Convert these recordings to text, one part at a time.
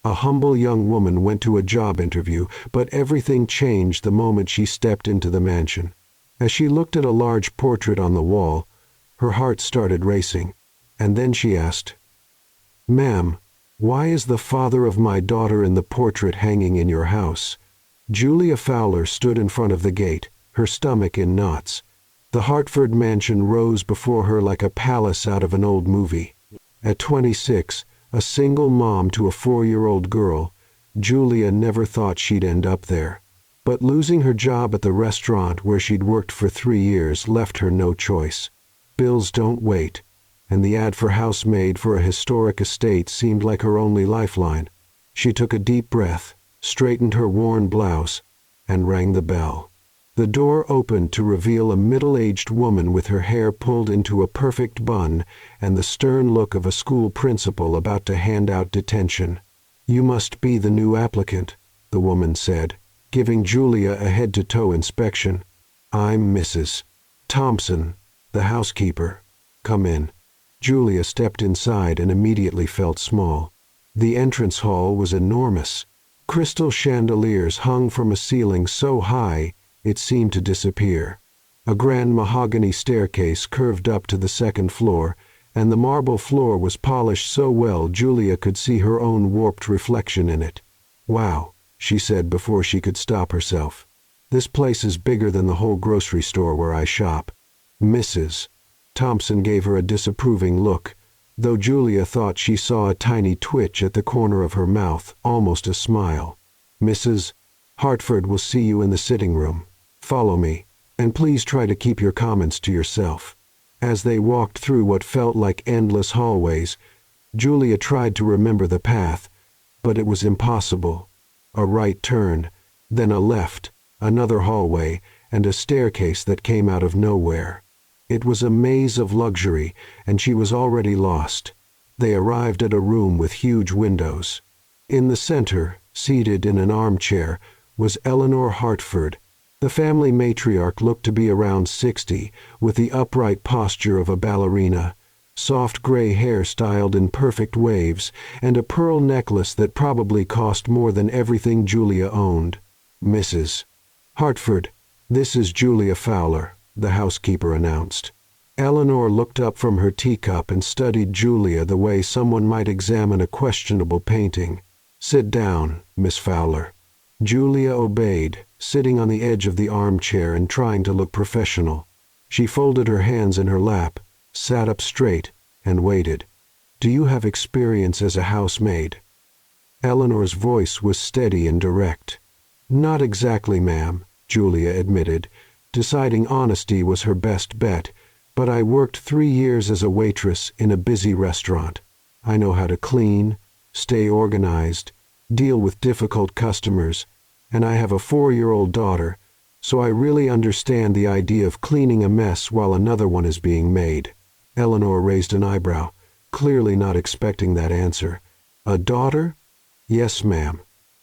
A humble young woman went to a job interview, but everything changed the moment she stepped into the mansion. As she looked at a large portrait on the wall, her heart started racing, and then she asked, "Ma'am, why is the father of my daughter in the portrait hanging in your house?" Julia Fowler stood in front of the gate, her stomach in knots. The Hartford mansion rose before her like a palace out of an old movie. At 26, a single mom to a 4-year-old girl, Julia never thought she'd end up there. But losing her job at the restaurant where she'd worked for 3 years left her no choice. Bills don't wait, and the ad for housemaid for a historic estate seemed like her only lifeline. She took a deep breath, straightened her worn blouse, and rang the bell. The door opened to reveal a middle-aged woman with her hair pulled into a perfect bun and the stern look of a school principal about to hand out detention. "You must be the new applicant," the woman said, giving Julia a head-to-toe inspection. "I'm Mrs. Thompson, the housekeeper. Come in." Julia stepped inside and immediately felt small. The entrance hall was enormous. Crystal chandeliers hung from a ceiling so high it seemed to disappear. A grand mahogany staircase curved up to the second floor, and the marble floor was polished so well Julia could see her own warped reflection in it. "Wow," she said before she could stop herself. "This place is bigger than the whole grocery store where I shop." "Mrs." Thompson gave her a disapproving look, though Julia thought she saw a tiny twitch at the corner of her mouth, almost a smile. "Mrs. Hartford will see you in the sitting room. Follow me, and please try to keep your comments to yourself." As they walked through what felt like endless hallways, Julia tried to remember the path, but it was impossible. A right turn, then a left, another hallway, and a staircase that came out of nowhere. It was a maze of luxury, and she was already lost. They arrived at a room with huge windows. In the center, seated in an armchair, was Eleanor Hartford. The family matriarch looked to be around 60, with the upright posture of a ballerina, soft gray hair styled in perfect waves, and a pearl necklace that probably cost more than everything Julia owned. "Mrs. Hartford, this is Julia Fowler," the housekeeper announced. Eleanor looked up from her teacup and studied Julia the way someone might examine a questionable painting. "Sit down, Miss Fowler." Julia obeyed, sitting on the edge of the armchair and trying to look professional. She folded her hands in her lap, sat up straight, and waited. "Do you have experience as a housemaid?" Eleanor's voice was steady and direct. "Not exactly, ma'am," Julia admitted, deciding honesty was her best bet, "but I worked 3 years as a waitress in a busy restaurant. I know how to clean, stay organized, deal with difficult customers, and I have a 4-year-old daughter, so I really understand the idea of cleaning a mess while another one is being made." Eleanor raised an eyebrow, clearly not expecting that answer. "A daughter?" "Yes, ma'am.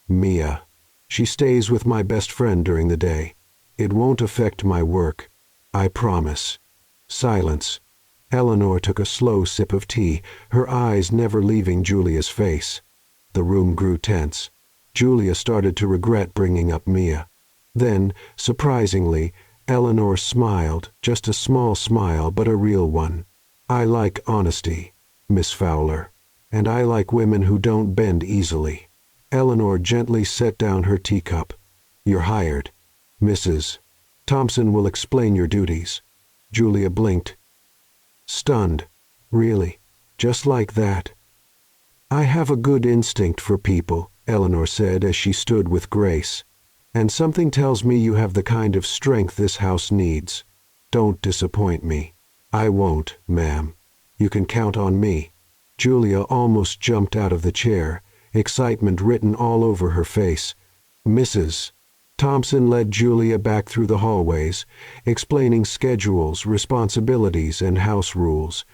Mia. She stays with my best friend during the day. It won't affect my work. I promise." Silence. Eleanor took a slow sip of tea, her eyes never leaving Julia's face. The room grew tense. Julia started to regret bringing up Mia. Then, surprisingly, Eleanor smiled, just a small smile, but a real one. "I like honesty, Miss Fowler, and I like women who don't bend easily." Eleanor gently set down her teacup. "You're hired. Mrs. Thompson will explain your duties." Julia blinked. Stunned. "Really? Just like that?" "I have a good instinct for people," Eleanor said as she stood with grace. "And something tells me you have the kind of strength this house needs. Don't disappoint me." "I won't, ma'am. You can count on me." Julia almost jumped out of the chair, excitement written all over her face. "Mrs." Thompson led Julia back through the hallways, explaining schedules, responsibilities, and house rules.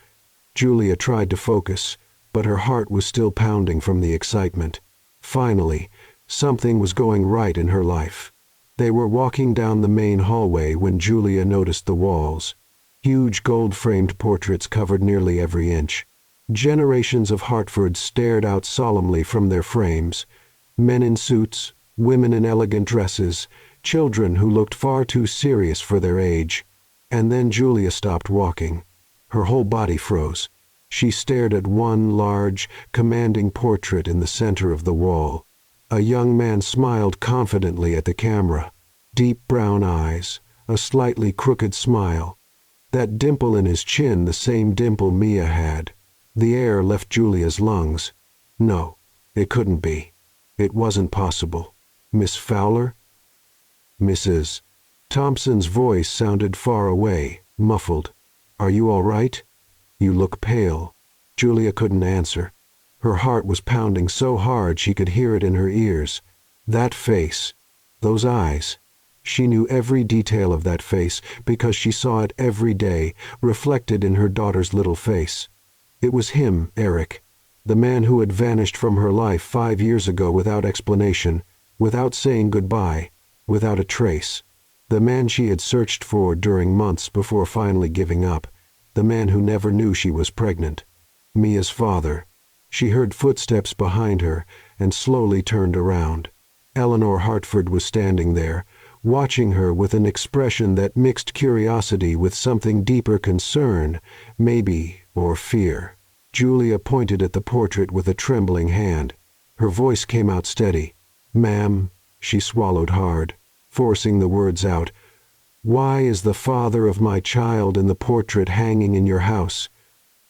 Julia tried to focus, but her heart was still pounding from the excitement. Finally, something was going right in her life. They were walking down the main hallway when Julia noticed the walls. Huge gold-framed portraits covered nearly every inch. Generations of Hartfords stared out solemnly from their frames. Men in suits, women in elegant dresses, children who looked far too serious for their age. And then Julia stopped walking. Her whole body froze. She stared at one large, commanding portrait in the center of the wall. A young man smiled confidently at the camera. Deep brown eyes, a slightly crooked smile. That dimple in his chin, the same dimple Mia had. The air left Julia's lungs. No, it couldn't be. It wasn't possible. Miss Fowler? Mrs. Thompson's voice sounded far away, muffled. Are you all right? You look pale. Julia couldn't answer. Her heart was pounding so hard she could hear it in her ears. That face. Those eyes. She knew every detail of that face because she saw it every day, reflected in her daughter's little face. It was him, Eric, the man who had vanished from her life 5 years ago without explanation, without saying goodbye, without a trace. The man she had searched for during months before finally giving up. The man who never knew she was pregnant. Mia's father. She heard footsteps behind her and slowly turned around. Eleanor Hartford was standing there, watching her with an expression that mixed curiosity with something deeper concern, maybe, or fear. Julia pointed at the portrait with a trembling hand. Her voice came out steady. Ma'am, she swallowed hard, forcing the words out. Why is the father of my child in the portrait hanging in your house?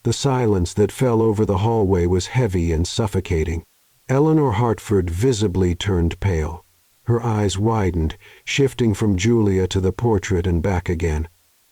The silence that fell over the hallway was heavy and suffocating. Eleanor Hartford visibly turned pale. Her eyes widened, shifting from Julia to the portrait and back again.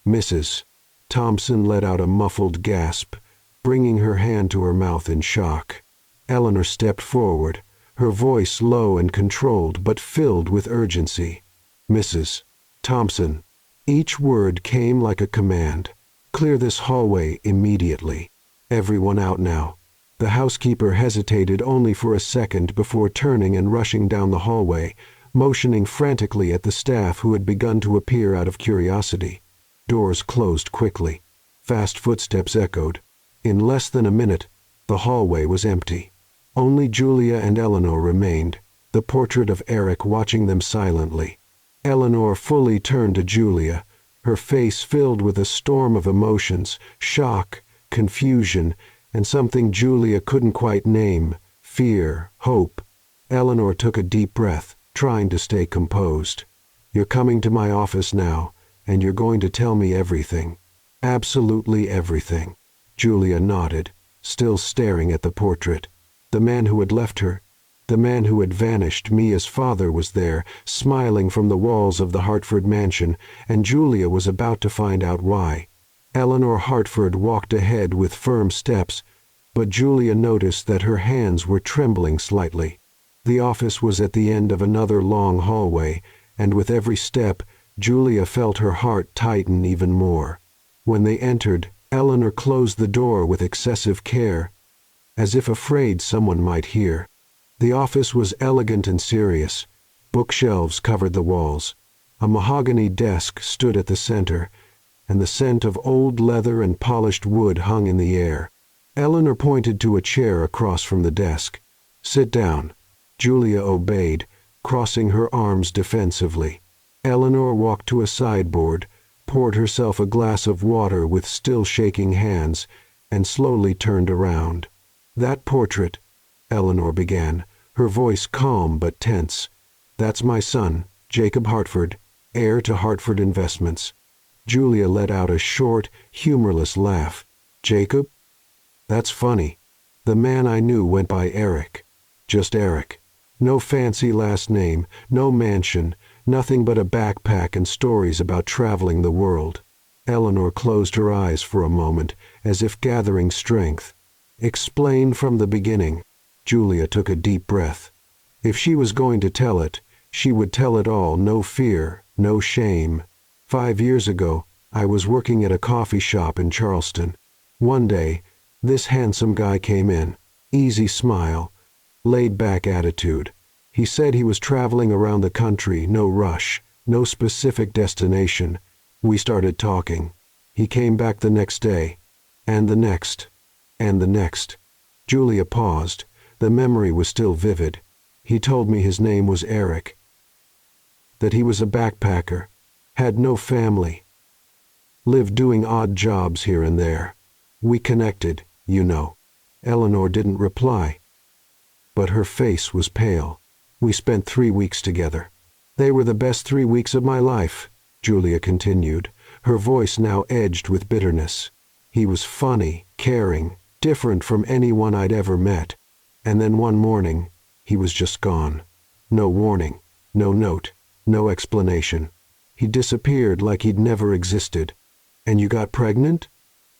Mrs. Thompson let out a muffled gasp, bringing her hand to her mouth in shock. Eleanor stepped forward, her voice low and controlled but filled with urgency. Mrs. Thompson. Each word came like a command. Clear this hallway immediately. Everyone out now. The housekeeper hesitated only for a second before turning and rushing down the hallway, motioning frantically at the staff who had begun to appear out of curiosity. Doors closed quickly. Fast footsteps echoed. In less than a minute, the hallway was empty. Only Julia and Eleanor remained, the portrait of Eric watching them silently. Eleanor fully turned to Julia, her face filled with a storm of emotions, shock, confusion, and something Julia couldn't quite name, fear, hope. Eleanor took a deep breath, trying to stay composed. You're coming to my office now, and you're going to tell me everything. Absolutely everything. Julia nodded, still staring at the portrait. The man who had left her, the man who had vanished, Mia's father, was there, smiling from the walls of the Hartford mansion, and Julia was about to find out why. Eleanor Hartford walked ahead with firm steps, but Julia noticed that her hands were trembling slightly. The office was at the end of another long hallway, and with every step, Julia felt her heart tighten even more. When they entered, Eleanor closed the door with excessive care, as if afraid someone might hear. The office was elegant and serious. Bookshelves covered the walls. A mahogany desk stood at the center, and the scent of old leather and polished wood hung in the air. Eleanor pointed to a chair across from the desk. Sit down. Julia obeyed, crossing her arms defensively. Eleanor walked to a sideboard, poured herself a glass of water with still shaking hands, and slowly turned around. That portrait, Eleanor began, her voice calm but tense. That's my son, Jacob Hartford, heir to Hartford Investments. Julia let out a short, humorless laugh. Jacob? That's funny. The man I knew went by Eric. Just Eric. No fancy last name, no mansion, nothing but a backpack and stories about traveling the world. Eleanor closed her eyes for a moment, as if gathering strength. Explain from the beginning. Julia took a deep breath. If she was going to tell it, she would tell it all, no fear, no shame. 5 years ago, I was working at a coffee shop in Charleston. One day, this handsome guy came in, easy smile, laid-back attitude. He said he was traveling around the country, no rush, no specific destination. We started talking. He came back the next day, and the next. And the next. Julia paused. The memory was still vivid. He told me his name was Eric. That he was a backpacker. Had no family. Lived doing odd jobs here and there. We connected, you know. Eleanor didn't reply. But her face was pale. We spent 3 weeks together. They were the best 3 weeks of my life, Julia continued, her voice now edged with bitterness. He was funny, caring, different from anyone I'd ever met. And then one morning, he was just gone. No warning, no note, no explanation. He disappeared like he'd never existed. And you got pregnant?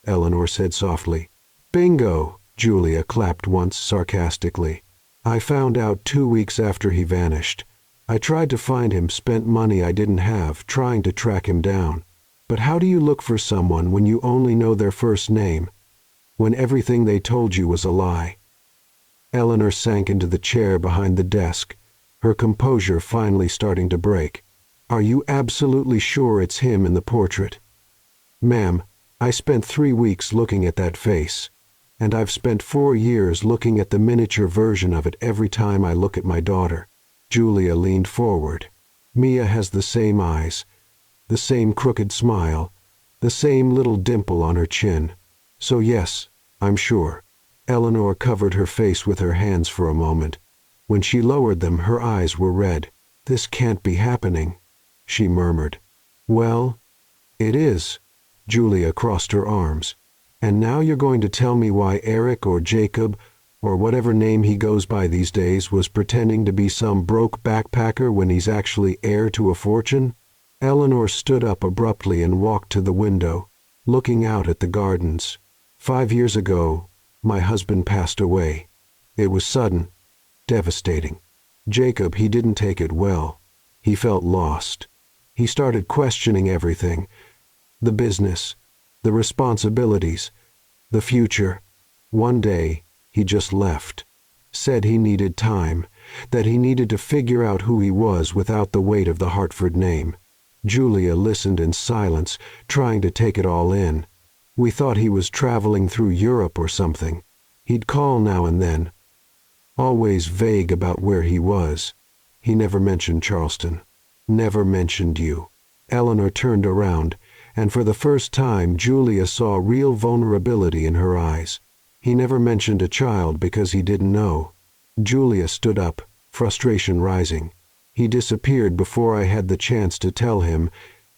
Eleanor said softly. Bingo, Julia clapped once sarcastically. I found out 2 weeks after he vanished. I tried to find him, spent money I didn't have, trying to track him down. But how do you look for someone when you only know their first name? When everything they told you was a lie? Eleanor sank into the chair behind the desk, her composure finally starting to break. Are you absolutely sure it's him in the portrait? Ma'am, I spent 3 weeks looking at that face. And I've spent 4 years looking at the miniature version of it every time I look at my daughter. Julia leaned forward. Mia has the same eyes, the same crooked smile, the same little dimple on her chin. So yes, I'm sure. Eleanor covered her face with her hands for a moment. When she lowered them, her eyes were red. This can't be happening, she murmured. Well, it is. Julia crossed her arms. And now you're going to tell me why Eric or Jacob, or whatever name he goes by these days, was pretending to be some broke backpacker when he's actually heir to a fortune? Eleanor stood up abruptly and walked to the window, looking out at the gardens. 5 years ago, my husband passed away. It was sudden, devastating. Jacob, he didn't take it well. He felt lost. He started questioning everything. The business, the responsibilities, the future. One day, he just left. Said he needed time, that he needed to figure out who he was without the weight of the Hartford name. Julia listened in silence, trying to take it all in. We thought he was traveling through Europe or something. He'd call now and then. Always vague about where he was. He never mentioned Charleston. Never mentioned you. Eleanor turned around, and for the first time Julia saw real vulnerability in her eyes. He never mentioned a child because he didn't know. Julia stood up, frustration rising. He disappeared before I had the chance to tell him,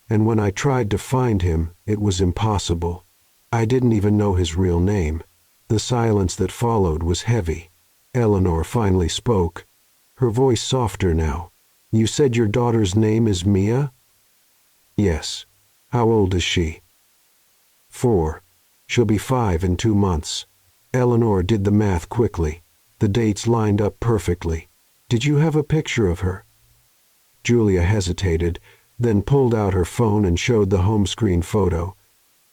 and when I tried to find him, it was impossible. I didn't even know his real name. The silence that followed was heavy. Eleanor finally spoke, her voice softer now. You said your daughter's name is Mia? Yes. How old is she? 4. She'll be 5 in 2 months. Eleanor did the math quickly. The dates lined up perfectly. Did you have a picture of her? Julia hesitated, then pulled out her phone and showed the home screen photo.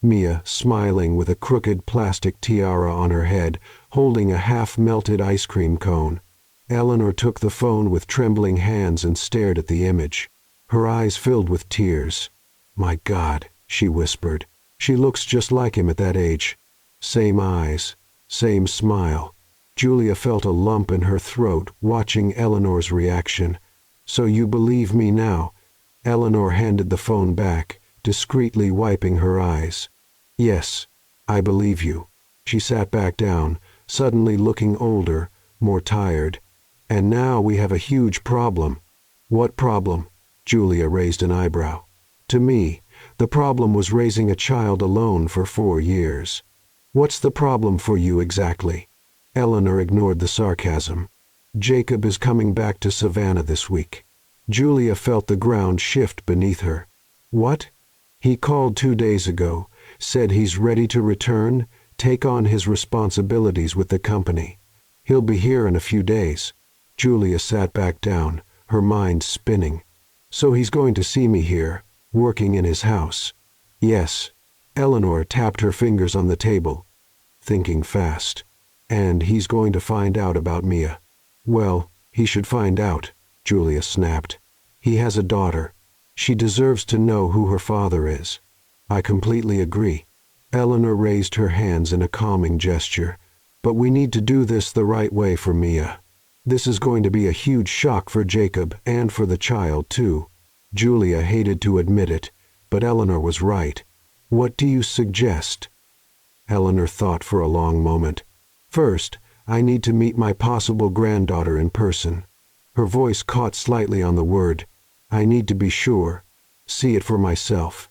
Mia, smiling with a crooked plastic tiara on her head, holding a half-melted ice cream cone. Eleanor took the phone with trembling hands and stared at the image. Her eyes filled with tears. My God, she whispered. She looks just like him at that age. Same eyes, same smile. Julia felt a lump in her throat, watching Eleanor's reaction. So you believe me now? Eleanor handed the phone back, discreetly wiping her eyes. Yes, I believe you. She sat back down, suddenly looking older, more tired. And now we have a huge problem. What problem? Julia raised an eyebrow. To me, the problem was raising a child alone for 4 years. What's the problem for you exactly? Eleanor ignored the sarcasm. Jacob is coming back to Savannah this week. Julia felt the ground shift beneath her. What? He called 2 days ago, said he's ready to return, take on his responsibilities with the company. He'll be here in a few days. Julia sat back down, her mind spinning. So he's going to see me here, working in his house. Yes. Eleanor tapped her fingers on the table, thinking fast. And he's going to find out about Mia. Well, he should find out, Julia snapped. He has a daughter. She deserves to know who her father is. I completely agree. Eleanor raised her hands in a calming gesture. But we need to do this the right way for Mia. This is going to be a huge shock for Jacob and for the child, too. Julia hated to admit it, but Eleanor was right. What do you suggest? Eleanor thought for a long moment. First, I need to meet my possible granddaughter in person. Her voice caught slightly on the word. I need to be sure, see it for myself.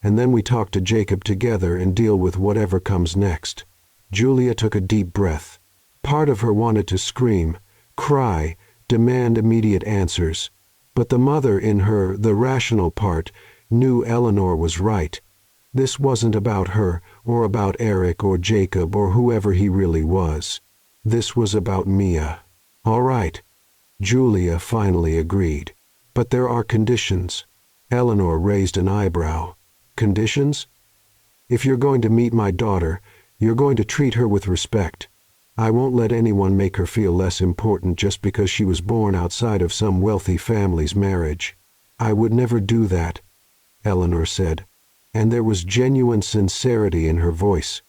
And then we talk to Jacob together and deal with whatever comes next. Julia took a deep breath. Part of her wanted to scream, cry, demand immediate answers. But the mother in her, the rational part, knew Eleanor was right. This wasn't about her, or about Eric or Jacob or whoever he really was. This was about Mia. All right. Julia finally agreed. But there are conditions. Eleanor raised an eyebrow. Conditions? If you're going to meet my daughter, you're going to treat her with respect. I won't let anyone make her feel less important just because she was born outside of some wealthy family's marriage. I would never do that, Eleanor said, and there was genuine sincerity in her voice.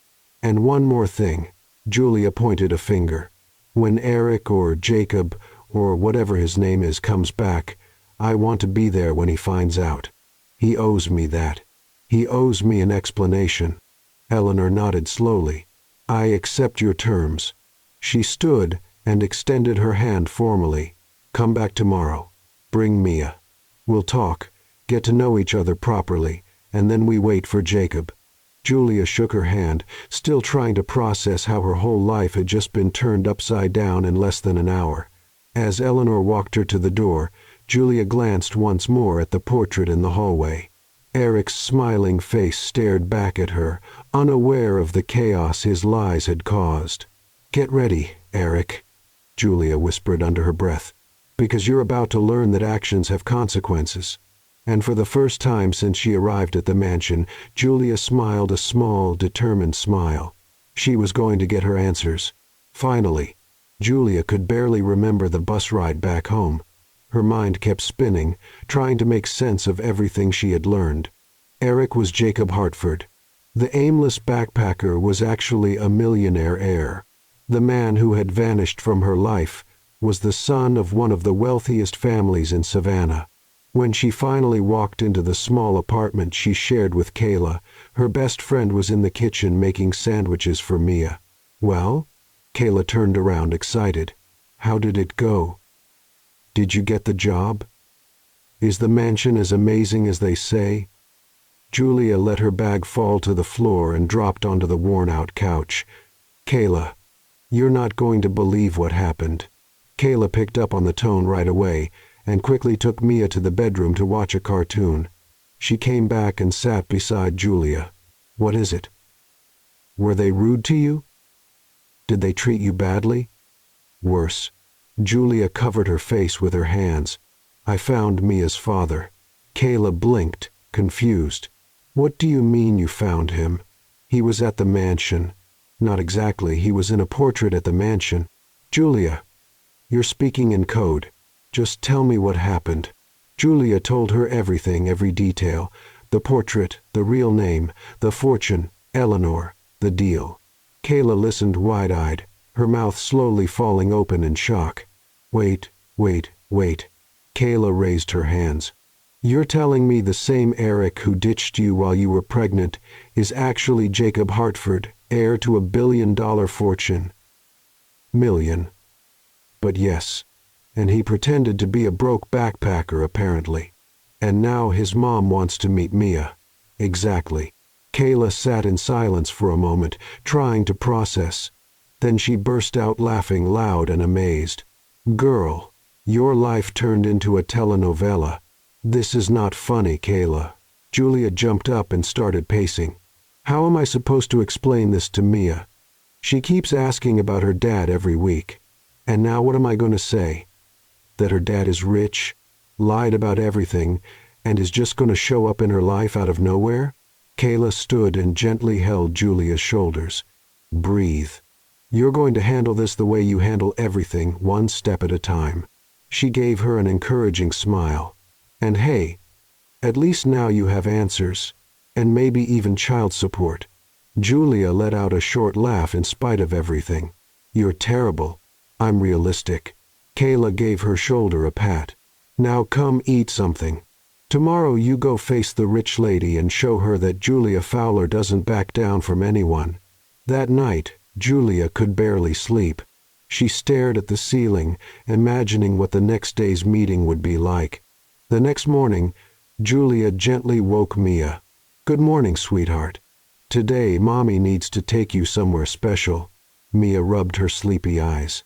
And one more thing, Julia pointed a finger. When Eric or Jacob, or whatever his name is, comes back, I want to be there when he finds out. He owes me that. He owes me an explanation. Eleanor nodded slowly. I accept your terms. She stood and extended her hand formally. Come back tomorrow. Bring Mia. We'll talk, get to know each other properly, and then we wait for Jacob. Julia shook her hand, still trying to process how her whole life had just been turned upside down in less than an hour. As Eleanor walked her to the door, Julia glanced once more at the portrait in the hallway. Eric's smiling face stared back at her, unaware of the chaos his lies had caused. Get ready, Eric, Julia whispered under her breath, because you're about to learn that actions have consequences. And for the first time since she arrived at the mansion, Julia smiled a small, determined smile. She was going to get her answers. Finally. Julia could barely remember the bus ride back home. Her mind kept spinning, trying to make sense of everything she had learned. Eric was Jacob Hartford. The aimless backpacker was actually a millionaire heir. The man who had vanished from her life was the son of one of the wealthiest families in Savannah. When she finally walked into the small apartment she shared with Kayla, her best friend was in the kitchen making sandwiches for Mia. Well? Kayla turned around excited. How did it go? Did you get the job? Is the mansion as amazing as they say? Julia let her bag fall to the floor and dropped onto the worn-out couch. Kayla, you're not going to believe what happened. Kayla picked up on the tone right away and quickly took Mia to the bedroom to watch a cartoon. She came back and sat beside Julia. What is it? Were they rude to you? Did they treat you badly? Worse. Julia covered her face with her hands. I found Mia's father. Kayla blinked, confused. What do you mean you found him? He was at the mansion. Not exactly, he was in a portrait at the mansion. Julia, you're speaking in code. Just tell me what happened. Julia told her everything, every detail. The portrait, the real name, the fortune, Eleanor, the deal. Kayla listened wide-eyed, her mouth slowly falling open in shock. Wait. Kayla raised her hands. You're telling me the same Eric who ditched you while you were pregnant is actually Jacob Hartford, heir to $1 billion fortune? Million. But yes. And he pretended to be a broke backpacker, apparently. And now his mom wants to meet Mia. Exactly. Kayla sat in silence for a moment, trying to process. Then she burst out laughing loud and amazed. Girl, your life turned into a telenovela. This is not funny, Kayla. Julia jumped up and started pacing. How am I supposed to explain this to Mia? She keeps asking about her dad every week. And now what am I going to say? That her dad is rich, lied about everything, and is just going to show up in her life out of nowhere? Kayla stood and gently held Julia's shoulders. Breathe. You're going to handle this the way you handle everything, one step at a time. She gave her an encouraging smile. And hey, at least now you have answers, and maybe even child support. Julia let out a short laugh in spite of everything. You're terrible. I'm realistic. Kayla gave her shoulder a pat. Now come eat something. Tomorrow you go face the rich lady and show her that Julia Fowler doesn't back down from anyone. That night, Julia could barely sleep. She stared at the ceiling, imagining what the next day's meeting would be like. The next morning, Julia gently woke Mia. Good morning, sweetheart. Today, Mommy needs to take you somewhere special. Mia rubbed her sleepy eyes.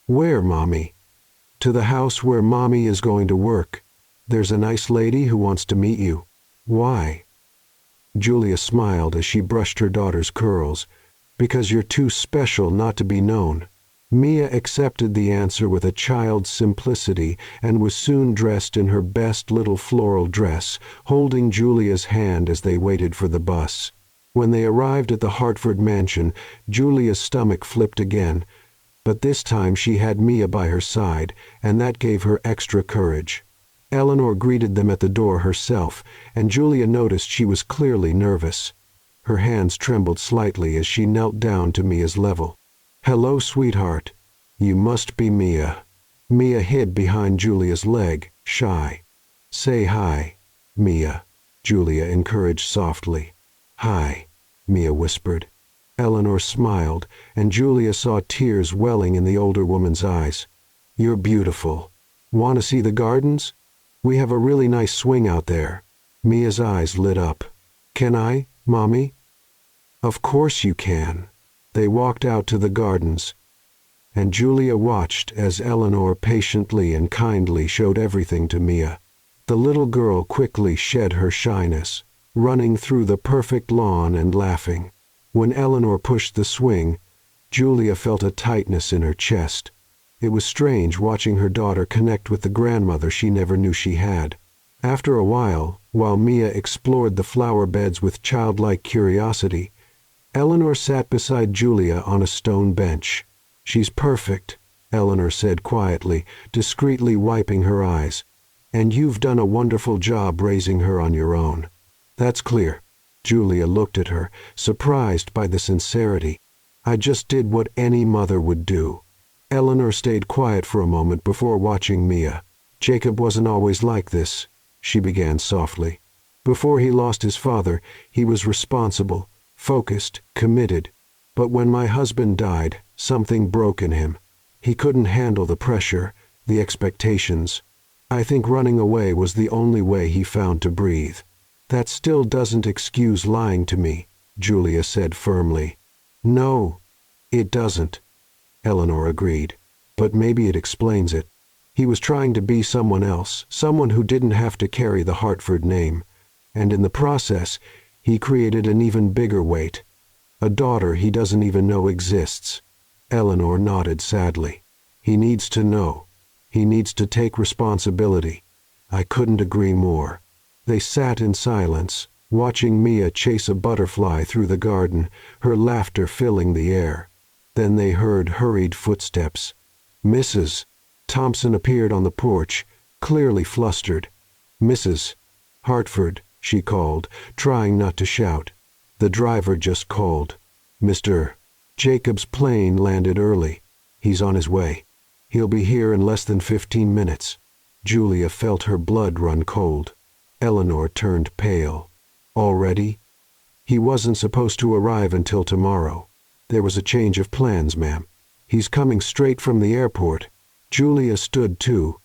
Where, Mommy? To the house where Mommy is going to work. There's a nice lady who wants to meet you. Why? Julia smiled as she brushed her daughter's curls. Because you're too special not to be known. Mia accepted the answer with a child's simplicity and was soon dressed in her best little floral dress, holding Julia's hand as they waited for the bus. When they arrived at the Hartford mansion, Julia's stomach flipped again, but this time she had Mia by her side, and that gave her extra courage. Eleanor greeted them at the door herself, and Julia noticed she was clearly nervous. Her hands trembled slightly as she knelt down to Mia's level. Hello, sweetheart. You must be Mia. Mia hid behind Julia's leg, shy. Say hi, Mia, Julia encouraged softly. Hi, Mia whispered. Eleanor smiled, and Julia saw tears welling in the older woman's eyes. You're beautiful. Want to see the gardens? We have a really nice swing out there. Mia's eyes lit up. Can I, Mommy? Of course you can. They walked out to the gardens, and Julia watched as Eleanor patiently and kindly showed everything to Mia. The little girl quickly shed her shyness, running through the perfect lawn and laughing. When Eleanor pushed the swing, Julia felt a tightness in her chest. It was strange watching her daughter connect with the grandmother she never knew she had. After a while Mia explored the flower beds with childlike curiosity, Eleanor sat beside Julia on a stone bench. She's perfect, Eleanor said quietly, discreetly wiping her eyes. And you've done a wonderful job raising her on your own. That's clear. Julia looked at her, surprised by the sincerity. I just did what any mother would do. Eleanor stayed quiet for a moment before watching Mia. Jacob wasn't always like this, she began softly. Before he lost his father, he was responsible, focused, committed. But when my husband died, something broke in him. He couldn't handle the pressure, the expectations. I think running away was the only way he found to breathe. That still doesn't excuse lying to me, Julia said firmly. No, it doesn't, Eleanor agreed. But maybe it explains it. He was trying to be someone else, someone who didn't have to carry the Hartford name. And in the process, he created an even bigger weight. A daughter he doesn't even know exists. Eleanor nodded sadly. He needs to know. He needs to take responsibility. I couldn't agree more. They sat in silence, watching Mia chase a butterfly through the garden, her laughter filling the air. Then they heard hurried footsteps. Mrs. Thompson appeared on the porch, clearly flustered. Mrs. Hartford, she called, trying not to shout. The driver just called. Mr. Jacob's plane landed early. He's on his way. He'll be here in less than 15 minutes. Julia felt her blood run cold. Eleanor turned pale. Already? He wasn't supposed to arrive until tomorrow. There was a change of plans, ma'am. He's coming straight from the airport. Julia stood too,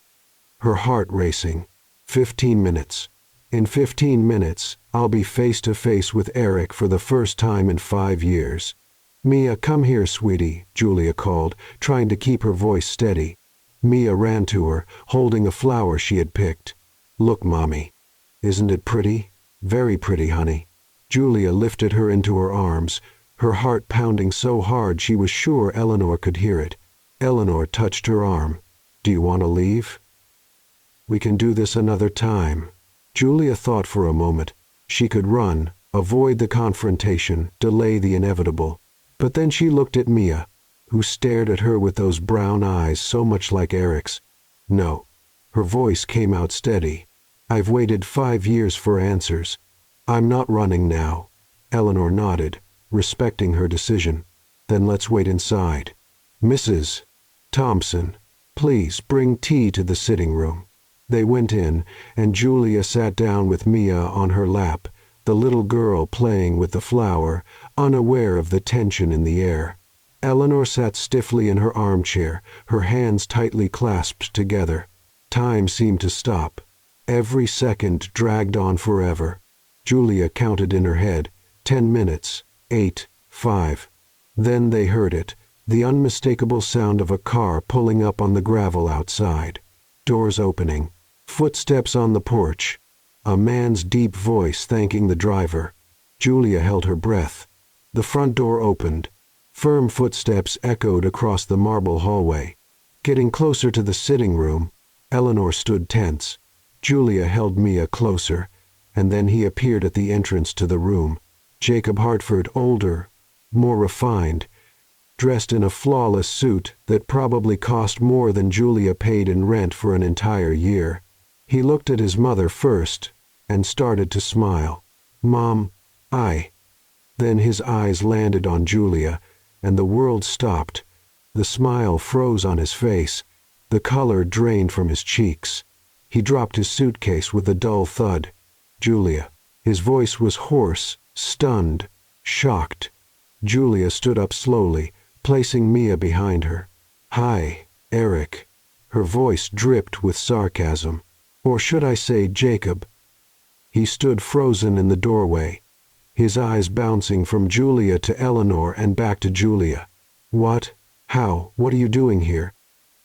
her heart racing. 15 minutes. In 15 minutes, I'll be face to face with Eric for the first time in 5 years. Mia, come here, sweetie, Julia called, trying to keep her voice steady. Mia ran to her, holding a flower she had picked. Look, Mommy. Isn't it pretty? Very pretty, honey. Julia lifted her into her arms, her heart pounding so hard she was sure Eleanor could hear it. Eleanor touched her arm. Do you want to leave? We can do this another time. Julia thought for a moment. She could run, avoid the confrontation, delay the inevitable. But then she looked at Mia, who stared at her with those brown eyes so much like Eric's. No. Her voice came out steady. I've waited 5 years for answers. I'm not running now. Eleanor nodded, respecting her decision. Then let's wait inside. Mrs. Thompson, please bring tea to the sitting room. They went in, and Julia sat down with Mia on her lap, the little girl playing with the flower, unaware of the tension in the air. Eleanor sat stiffly in her armchair, her hands tightly clasped together. Time seemed to stop. Every second dragged on forever. Julia counted in her head, 10 minutes, 8, 5. Then they heard it, the unmistakable sound of a car pulling up on the gravel outside. Doors opening. Footsteps on the porch. A man's deep voice thanking the driver. Julia held her breath. The front door opened. Firm footsteps echoed across the marble hallway. Getting closer to the sitting room, Eleanor stood tense. Julia held Mia closer, and then he appeared at the entrance to the room. Jacob Hartford, older, more refined, dressed in a flawless suit that probably cost more than Julia paid in rent for an entire year. He looked at his mother first and started to smile. "Mom, Then his eyes landed on Julia, and the world stopped. The smile froze on his face. The color drained from his cheeks. He dropped his suitcase with a dull thud. "Julia." His voice was hoarse, stunned, shocked. Julia stood up slowly, placing Mia behind her. "Hi, Eric." Her voice dripped with sarcasm. "Or should I say Jacob?" He stood frozen in the doorway, his eyes bouncing from Julia to Eleanor and back to Julia. "What? How? What are you doing here?"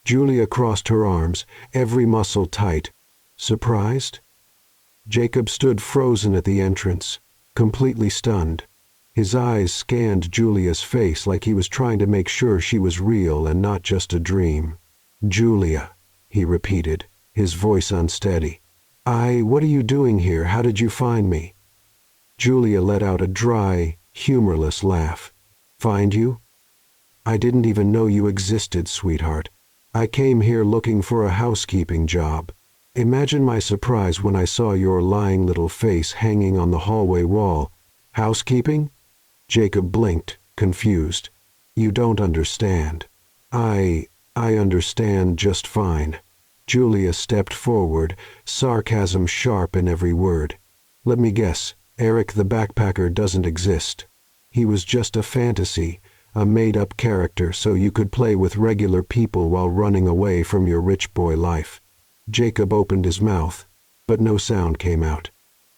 Julia crossed her arms, every muscle tight. "Surprised?" Jacob stood frozen at the entrance, completely stunned. His eyes scanned Julia's face like he was trying to make sure she was real and not just a dream. "Julia," he repeated, his voice unsteady. What are you doing here? How did you find me?" Julia let out a dry, humorless laugh. "Find you? I didn't even know you existed, sweetheart. I came here looking for a housekeeping job. Imagine my surprise when I saw your lying little face hanging on the hallway wall. Housekeeping?" Jacob blinked, confused. "You don't understand." I understand just fine." Julia stepped forward, sarcasm sharp in every word. "Let me guess, Eric the backpacker doesn't exist. He was just a fantasy, a made-up character so you could play with regular people while running away from your rich boy life." Jacob opened his mouth, but no sound came out.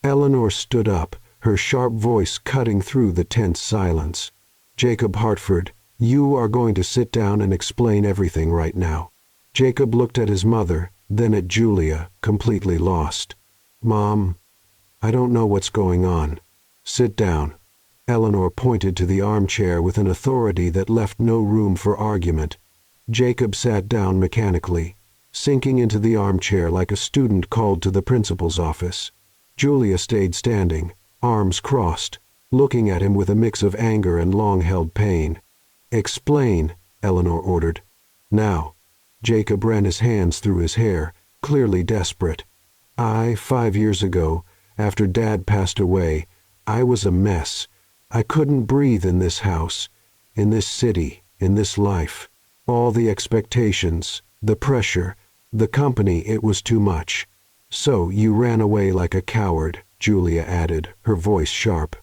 Eleanor stood up, her sharp voice cutting through the tense silence. "Jacob Hartford, you are going to sit down and explain everything right now." Jacob looked at his mother, then at Julia, completely lost. "Mom, I don't know what's going on. Sit down." Eleanor pointed to the armchair with an authority that left no room for argument. Jacob sat down mechanically, sinking into the armchair like a student called to the principal's office. Julia stayed standing, arms crossed, looking at him with a mix of anger and long-held pain. "Explain," Eleanor ordered. "Now." Jacob ran his hands through his hair, clearly desperate. 5 years ago, after Dad passed away, I was a mess. I couldn't breathe in this house, in this city, in this life. All the expectations, the pressure, the company, it was too much. So you ran away like a coward," Julia added, her voice sharp.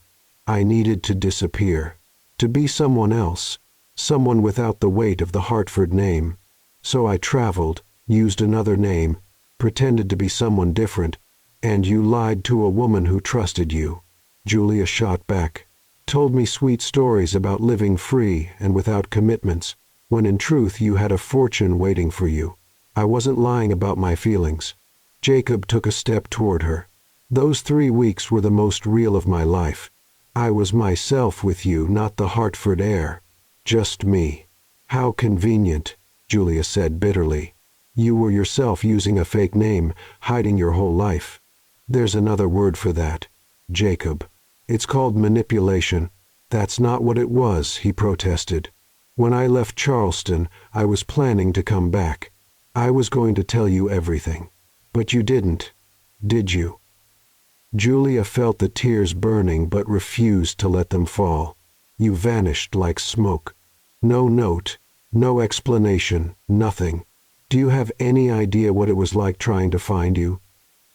"I needed to disappear, to be someone else, someone without the weight of the Hartford name. So I traveled, used another name, pretended to be someone different, and you lied to a woman who trusted you." Julia shot back. "Told me sweet stories about living free and without commitments, when in truth you had a fortune waiting for you. I wasn't lying about my feelings." Jacob took a step toward her. "Those 3 weeks were the most real of my life. I was myself with you, not the Hartford heir. Just me." "How convenient," Julia said bitterly. "You were yourself using a fake name, hiding your whole life." "There's another word for that, Jacob. It's called manipulation." "That's not what it was," he protested. "When I left Charleston, I was planning to come back. I was going to tell you everything. But you didn't, did you?" Julia felt the tears burning but refused to let them fall. You vanished like smoke. No note, no explanation, nothing. Do you have any idea what it was like trying to find you?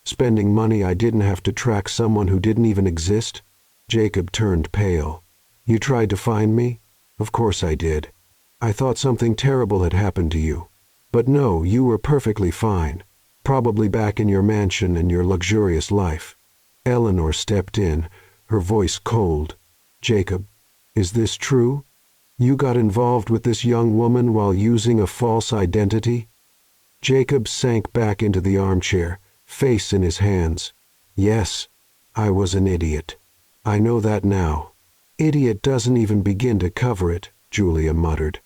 Spending money I didn't have to track someone who didn't even exist? Jacob turned pale. You tried to find me? Of course I did. I thought something terrible had happened to you. But no, you were perfectly fine. Probably back in your mansion and your luxurious life. Eleanor stepped in, her voice cold. Jacob, is this true? You got involved with this young woman while using a false identity? Jacob sank back into the armchair, face in his hands. Yes, I was an idiot. I know that now. Idiot doesn't even begin to cover it, Julia muttered.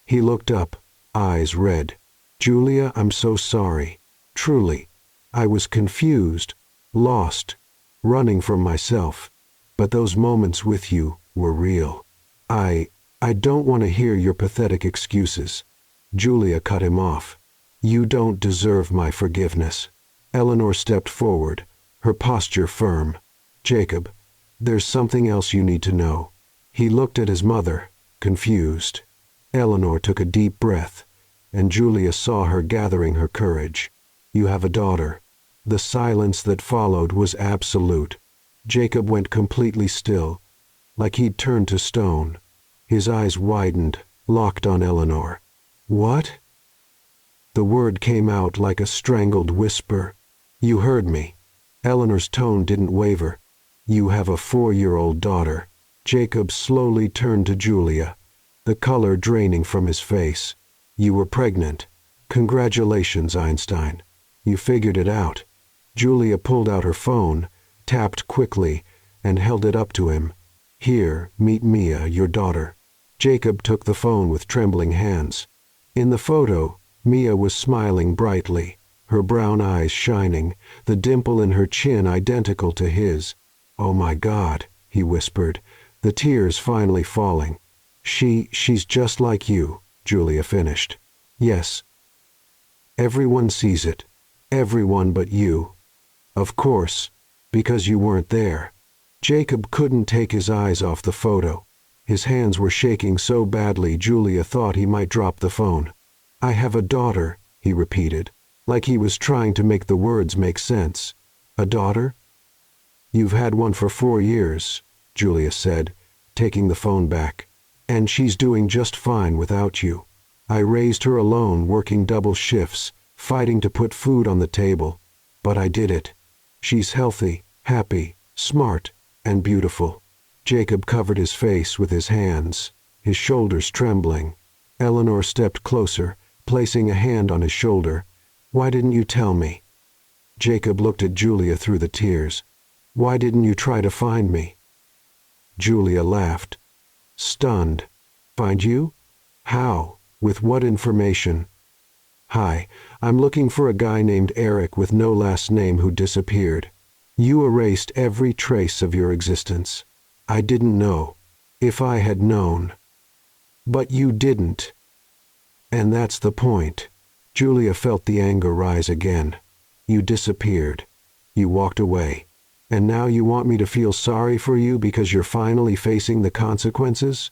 He looked up, eyes red. Julia, I'm so sorry. Truly. I was confused, lost, running from myself. But those moments with you were real. I don't want to hear your pathetic excuses. Julia cut him off. You don't deserve my forgiveness. Eleanor stepped forward, her posture firm. Jacob, there's something else you need to know. He looked at his mother, confused. Eleanor took a deep breath, and Julia saw her gathering her courage. You have a daughter. The silence that followed was absolute. Jacob went completely still, like he'd turned to stone. His eyes widened, locked on Eleanor. What? The word came out like a strangled whisper. You heard me. Eleanor's tone didn't waver. You have a 4-year-old daughter. Jacob slowly turned to Julia, the color draining from his face. You were pregnant. Congratulations, Einstein. You figured it out. Julia pulled out her phone, tapped quickly, and held it up to him. Here, meet Mia, your daughter. Jacob took the phone with trembling hands. In the photo, Mia was smiling brightly, her brown eyes shining, the dimple in her chin identical to his. Oh my God, he whispered, the tears finally falling. She's just like you, Julia finished. Yes. Everyone sees it. Everyone but you. Of course, because you weren't there. Jacob couldn't take his eyes off the photo. His hands were shaking so badly Julia thought he might drop the phone. I have a daughter, he repeated, like he was trying to make the words make sense. A daughter? You've had one for 4 years, Julia said, taking the phone back. And she's doing just fine without you. I raised her alone, working double shifts, fighting to put food on the table. But I did it. She's healthy, happy, smart, and beautiful. Jacob covered his face with his hands, his shoulders trembling. Eleanor stepped closer, placing a hand on his shoulder. Why didn't you tell me? Jacob looked at Julia through the tears. Why didn't you try to find me? Julia laughed. Stunned. Find you? How? With what information? Hi, I'm looking for a guy named Eric with no last name who disappeared. You erased every trace of your existence. I didn't know. If I had known. But you didn't. And that's the point. Julia felt the anger rise again. You disappeared. You walked away. And now you want me to feel sorry for you because you're finally facing the consequences?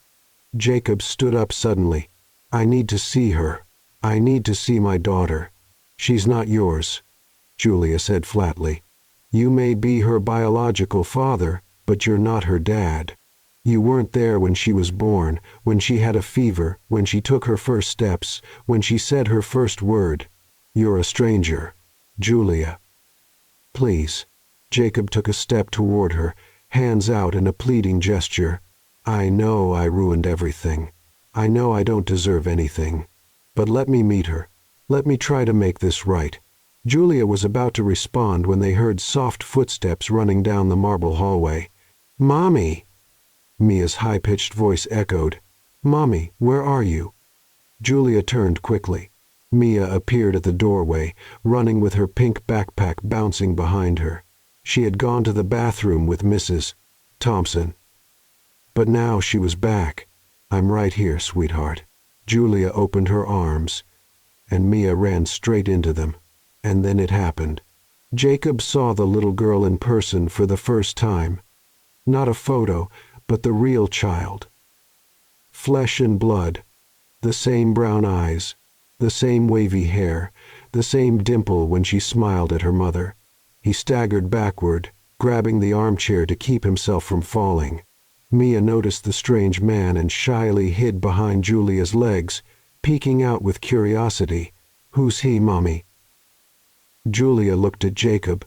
Jacob stood up suddenly. I need to see her. I need to see my daughter. She's not yours, Julia said flatly. You may be her biological father, but you're not her dad. You weren't there when she was born, when she had a fever, when she took her first steps, when she said her first word. You're a stranger, Julia. Please. Jacob took a step toward her, hands out in a pleading gesture. I know I ruined everything. I know I don't deserve anything. But let me meet her. Let me try to make this right. Julia was about to respond when they heard soft footsteps running down the marble hallway. Mommy! Mia's high-pitched voice echoed. Mommy, where are you? Julia turned quickly. Mia appeared at the doorway, running with her pink backpack bouncing behind her. She had gone to the bathroom with Mrs. Thompson. But now she was back. I'm right here, sweetheart. Julia opened her arms, and Mia ran straight into them. And then it happened. Jacob saw the little girl in person for the first time. Not a photo, but the real child. Flesh and blood. The same brown eyes. The same wavy hair. The same dimple when she smiled at her mother. He staggered backward, grabbing the armchair to keep himself from falling. Mia noticed the strange man and shyly hid behind Julia's legs, peeking out with curiosity. "Who's he, Mommy?" Julia looked at Jacob,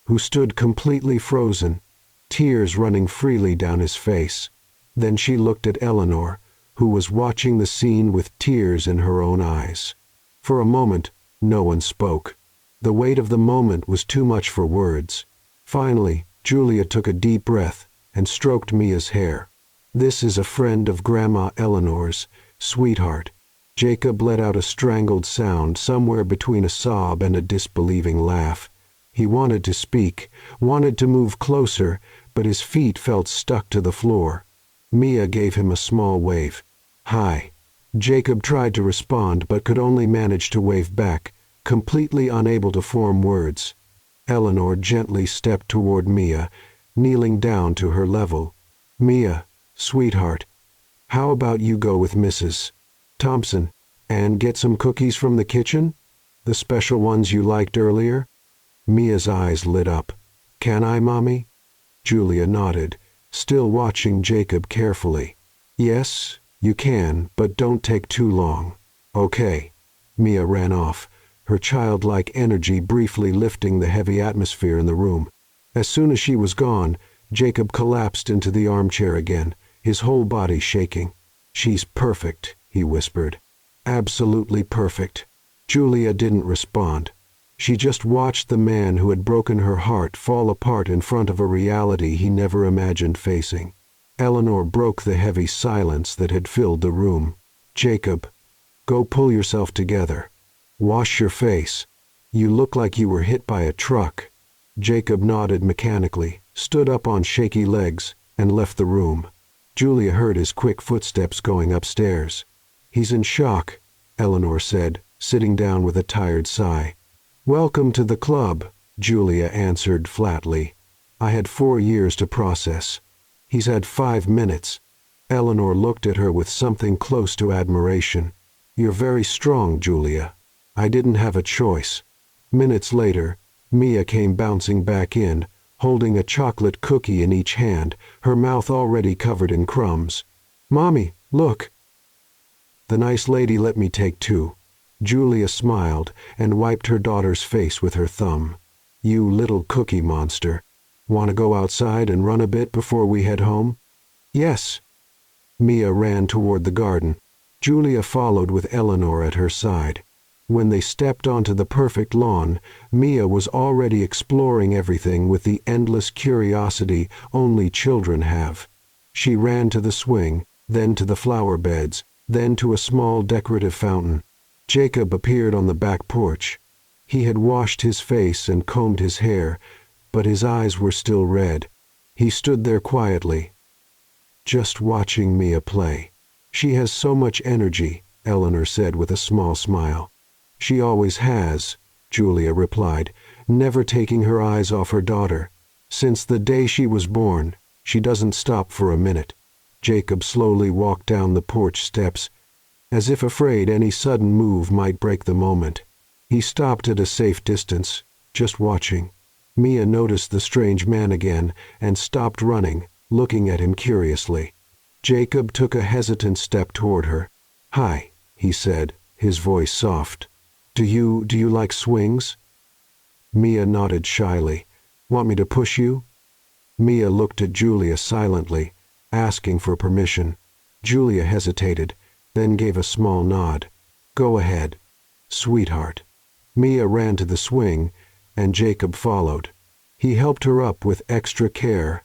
who stood completely frozen, tears running freely down his face. Then she looked at Eleanor, who was watching the scene with tears in her own eyes. For a moment, no one spoke. The weight of the moment was too much for words. Finally, Julia took a deep breath and stroked Mia's hair. "This is a friend of Grandma Eleanor's, sweetheart." Jacob let out a strangled sound somewhere between a sob and a disbelieving laugh. He wanted to speak, wanted to move closer, but his feet felt stuck to the floor. Mia gave him a small wave. "Hi." Jacob tried to respond but could only manage to wave back, completely unable to form words. Eleanor gently stepped toward Mia, kneeling down to her level. "Mia, sweetheart, how about you go with Mrs. Thompson and get some cookies from the kitchen? The special ones you liked earlier?" Mia's eyes lit up. "Can I, Mommy?" Julia nodded, still watching Jacob carefully. "Yes, you can, but don't take too long." "Okay." Mia ran off, her childlike energy briefly lifting the heavy atmosphere in the room. As soon as she was gone, Jacob collapsed into the armchair again, his whole body shaking. "She's perfect," he whispered. "Absolutely perfect." Julia didn't respond. She just watched the man who had broken her heart fall apart in front of a reality he never imagined facing. Eleanor broke the heavy silence that had filled the room. "Jacob, go pull yourself together. Wash your face. You look like you were hit by a truck." Jacob nodded mechanically, stood up on shaky legs, and left the room. Julia heard his quick footsteps going upstairs. "He's in shock," Eleanor said, sitting down with a tired sigh. "Welcome to the club," Julia answered flatly. "I had 4 years to process. He's had 5 minutes. Eleanor looked at her with something close to admiration. "You're very strong, Julia. I didn't have a choice." Minutes later, Mia came bouncing back in, holding a chocolate cookie in each hand, her mouth already covered in crumbs. "Mommy, look." "The nice lady let me take 2. Julia smiled and wiped her daughter's face with her thumb. "You little cookie monster. Want to go outside and run a bit before we head home?" "Yes." Mia ran toward the garden. Julia followed with Eleanor at her side. When they stepped onto the perfect lawn, Mia was already exploring everything with the endless curiosity only children have. She ran to the swing, then to the flower beds, then to a small decorative fountain. Jacob appeared on the back porch. He had washed his face and combed his hair, but his eyes were still red. He stood there quietly, just watching Mia play. "She has so much energy," Eleanor said with a small smile. "She always has," Julia replied, never taking her eyes off her daughter. "Since the day she was born, she doesn't stop for a minute." Jacob slowly walked down the porch steps, as if afraid any sudden move might break the moment. He stopped at a safe distance, just watching. Mia noticed the strange man again and stopped running, looking at him curiously. Jacob took a hesitant step toward her. "Hi," he said, his voice soft. Do you like swings?" Mia nodded shyly. "Want me to push you?" Mia looked at Julia silently, asking for permission. Julia hesitated, then gave a small nod. "Go ahead, sweetheart." Mia ran to the swing, and Jacob followed. He helped her up with extra care,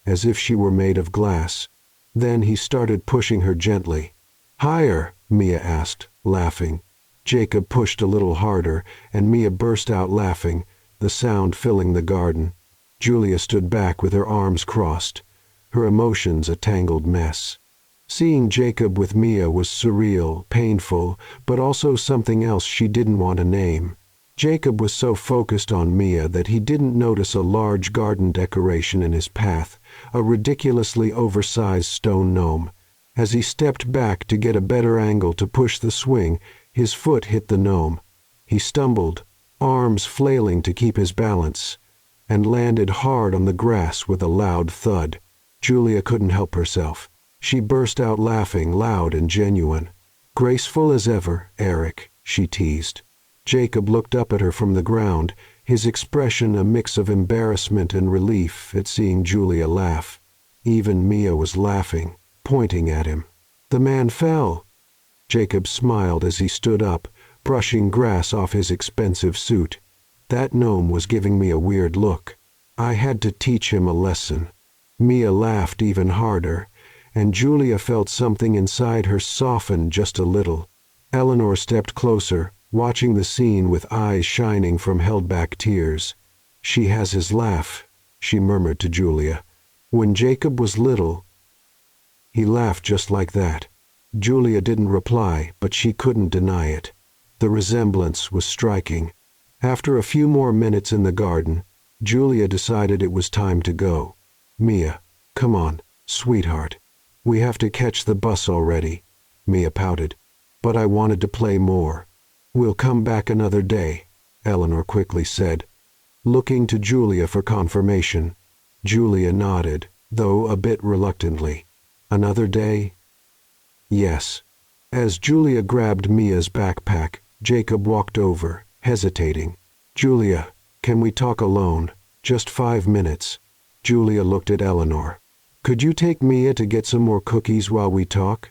as if she were made of glass. Then he started pushing her gently. "Higher," Mia asked, laughing. Jacob pushed a little harder, and Mia burst out laughing, the sound filling the garden. Julia stood back with her arms crossed, her emotions a tangled mess. Seeing Jacob with Mia was surreal, painful, but also something else she didn't want to name. Jacob was so focused on Mia that he didn't notice a large garden decoration in his path, a ridiculously oversized stone gnome. As he stepped back to get a better angle to push the swing, his foot hit the gnome. He stumbled, arms flailing to keep his balance, and landed hard on the grass with a loud thud. Julia couldn't help herself. She burst out laughing, loud and genuine. "Graceful as ever, Eric," she teased. Jacob looked up at her from the ground, his expression a mix of embarrassment and relief at seeing Julia laugh. Even Mia was laughing, pointing at him. "The man fell." Jacob smiled as he stood up, brushing grass off his expensive suit. "That gnome was giving me a weird look. I had to teach him a lesson." Mia laughed even harder, and Julia felt something inside her soften just a little. Eleanor stepped closer, watching the scene with eyes shining from held-back tears. "She has his laugh," she murmured to Julia. "When Jacob was little, he laughed just like that." Julia didn't reply, but she couldn't deny it. The resemblance was striking. After a few more minutes in the garden, Julia decided it was time to go. "Mia, come on, sweetheart. We have to catch the bus already," Mia pouted. "But I wanted to play more." "We'll come back another day," Eleanor quickly said, looking to Julia for confirmation. Julia nodded, though a bit reluctantly. "Another day?" "Yes." As Julia grabbed Mia's backpack, Jacob walked over, hesitating. "Julia, can we talk alone? Just 5 minutes." Julia looked at Eleanor. "Could you take Mia to get some more cookies while we talk?"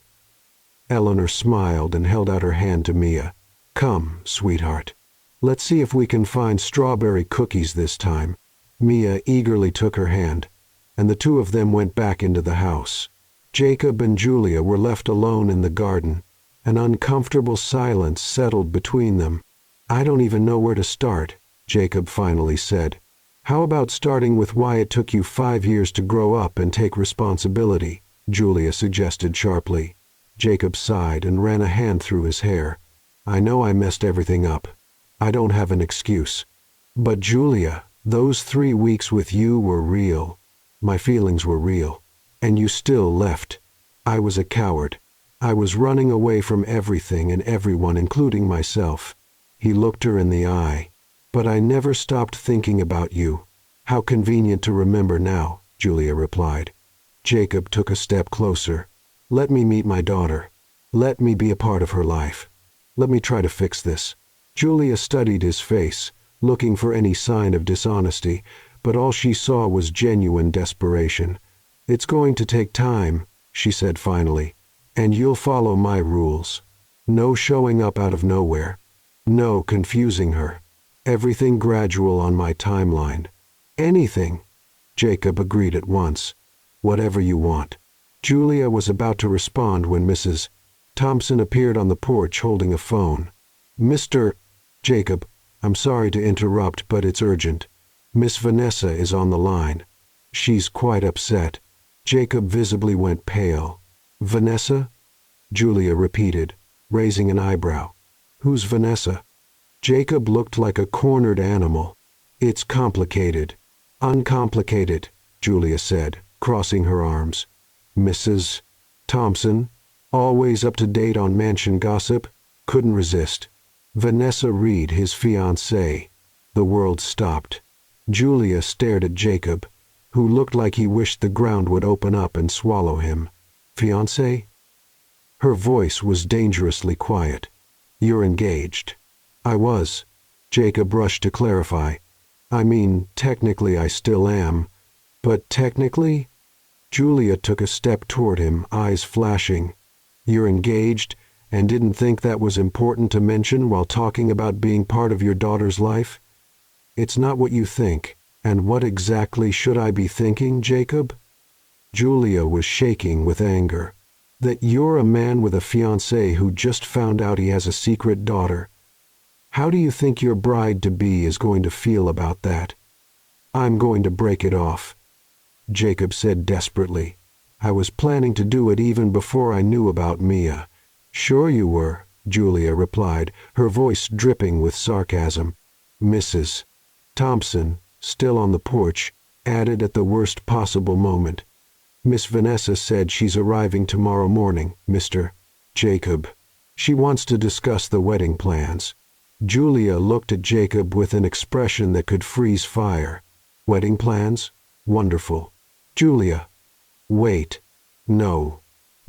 Eleanor smiled and held out her hand to Mia. "Come, sweetheart. Let's see if we can find strawberry cookies this time." Mia eagerly took her hand, and the two of them went back into the house. Jacob and Julia were left alone in the garden. An uncomfortable silence settled between them. "I don't even know where to start," Jacob finally said. "How about starting with why it took you 5 years to grow up and take responsibility?" Julia suggested sharply. Jacob sighed and ran a hand through his hair. "I know I messed everything up. I don't have an excuse. But Julia, those 3 weeks with you were real. My feelings were real. And you still left. I was a coward. I was running away from everything and everyone, including myself." He looked her in the eye. "But I never stopped thinking about you." "How convenient to remember now," Julia replied. Jacob took a step closer. "Let me meet my daughter. Let me be a part of her life. Let me try to fix this." Julia studied his face, looking for any sign of dishonesty, but all she saw was genuine desperation. "It's going to take time," she said finally, "and you'll follow my rules. No showing up out of nowhere. No confusing her. Everything gradual on my timeline." "Anything," Jacob agreed at once. "Whatever you want." Julia was about to respond when Mrs. Thompson appeared on the porch holding a phone. "Mr. Jacob, I'm sorry to interrupt, but it's urgent. Miss Vanessa is on the line. She's quite upset." Jacob visibly went pale. "Vanessa?" Julia repeated, raising an eyebrow. "Who's Vanessa?" Jacob looked like a cornered animal. "It's complicated." "Uncomplicated," Julia said, crossing her arms. Mrs. Thompson, always up to date on mansion gossip, couldn't resist. Vanessa Reed, his fiancée. The world stopped. Julia stared at Jacob, who looked like he wished the ground would open up and swallow him. "Fiancé?" Her voice was dangerously quiet. "You're engaged." "I was." Jacob rushed to clarify. "I mean, technically I still am. But technically?" Julia took a step toward him, eyes flashing. "You're engaged, and didn't think that was important to mention while talking about being part of your daughter's life? It's not what you think. And what exactly should I be thinking, Jacob?" Julia was shaking with anger. "That you're a man with a fiancé who just found out he has a secret daughter. How do you think your bride-to-be is going to feel about that?" "I'm going to break it off," Jacob said desperately. "I was planning to do it even before I knew about Mia." "Sure you were," Julia replied, her voice dripping with sarcasm. Mrs. Thompson, still on the porch, added at the worst possible moment. Miss Vanessa said she's arriving tomorrow morning, Mr. Jacob. She wants to discuss the wedding plans. Julia looked at Jacob with an expression that could freeze fire. Wedding plans? Wonderful. Julia. Wait. No.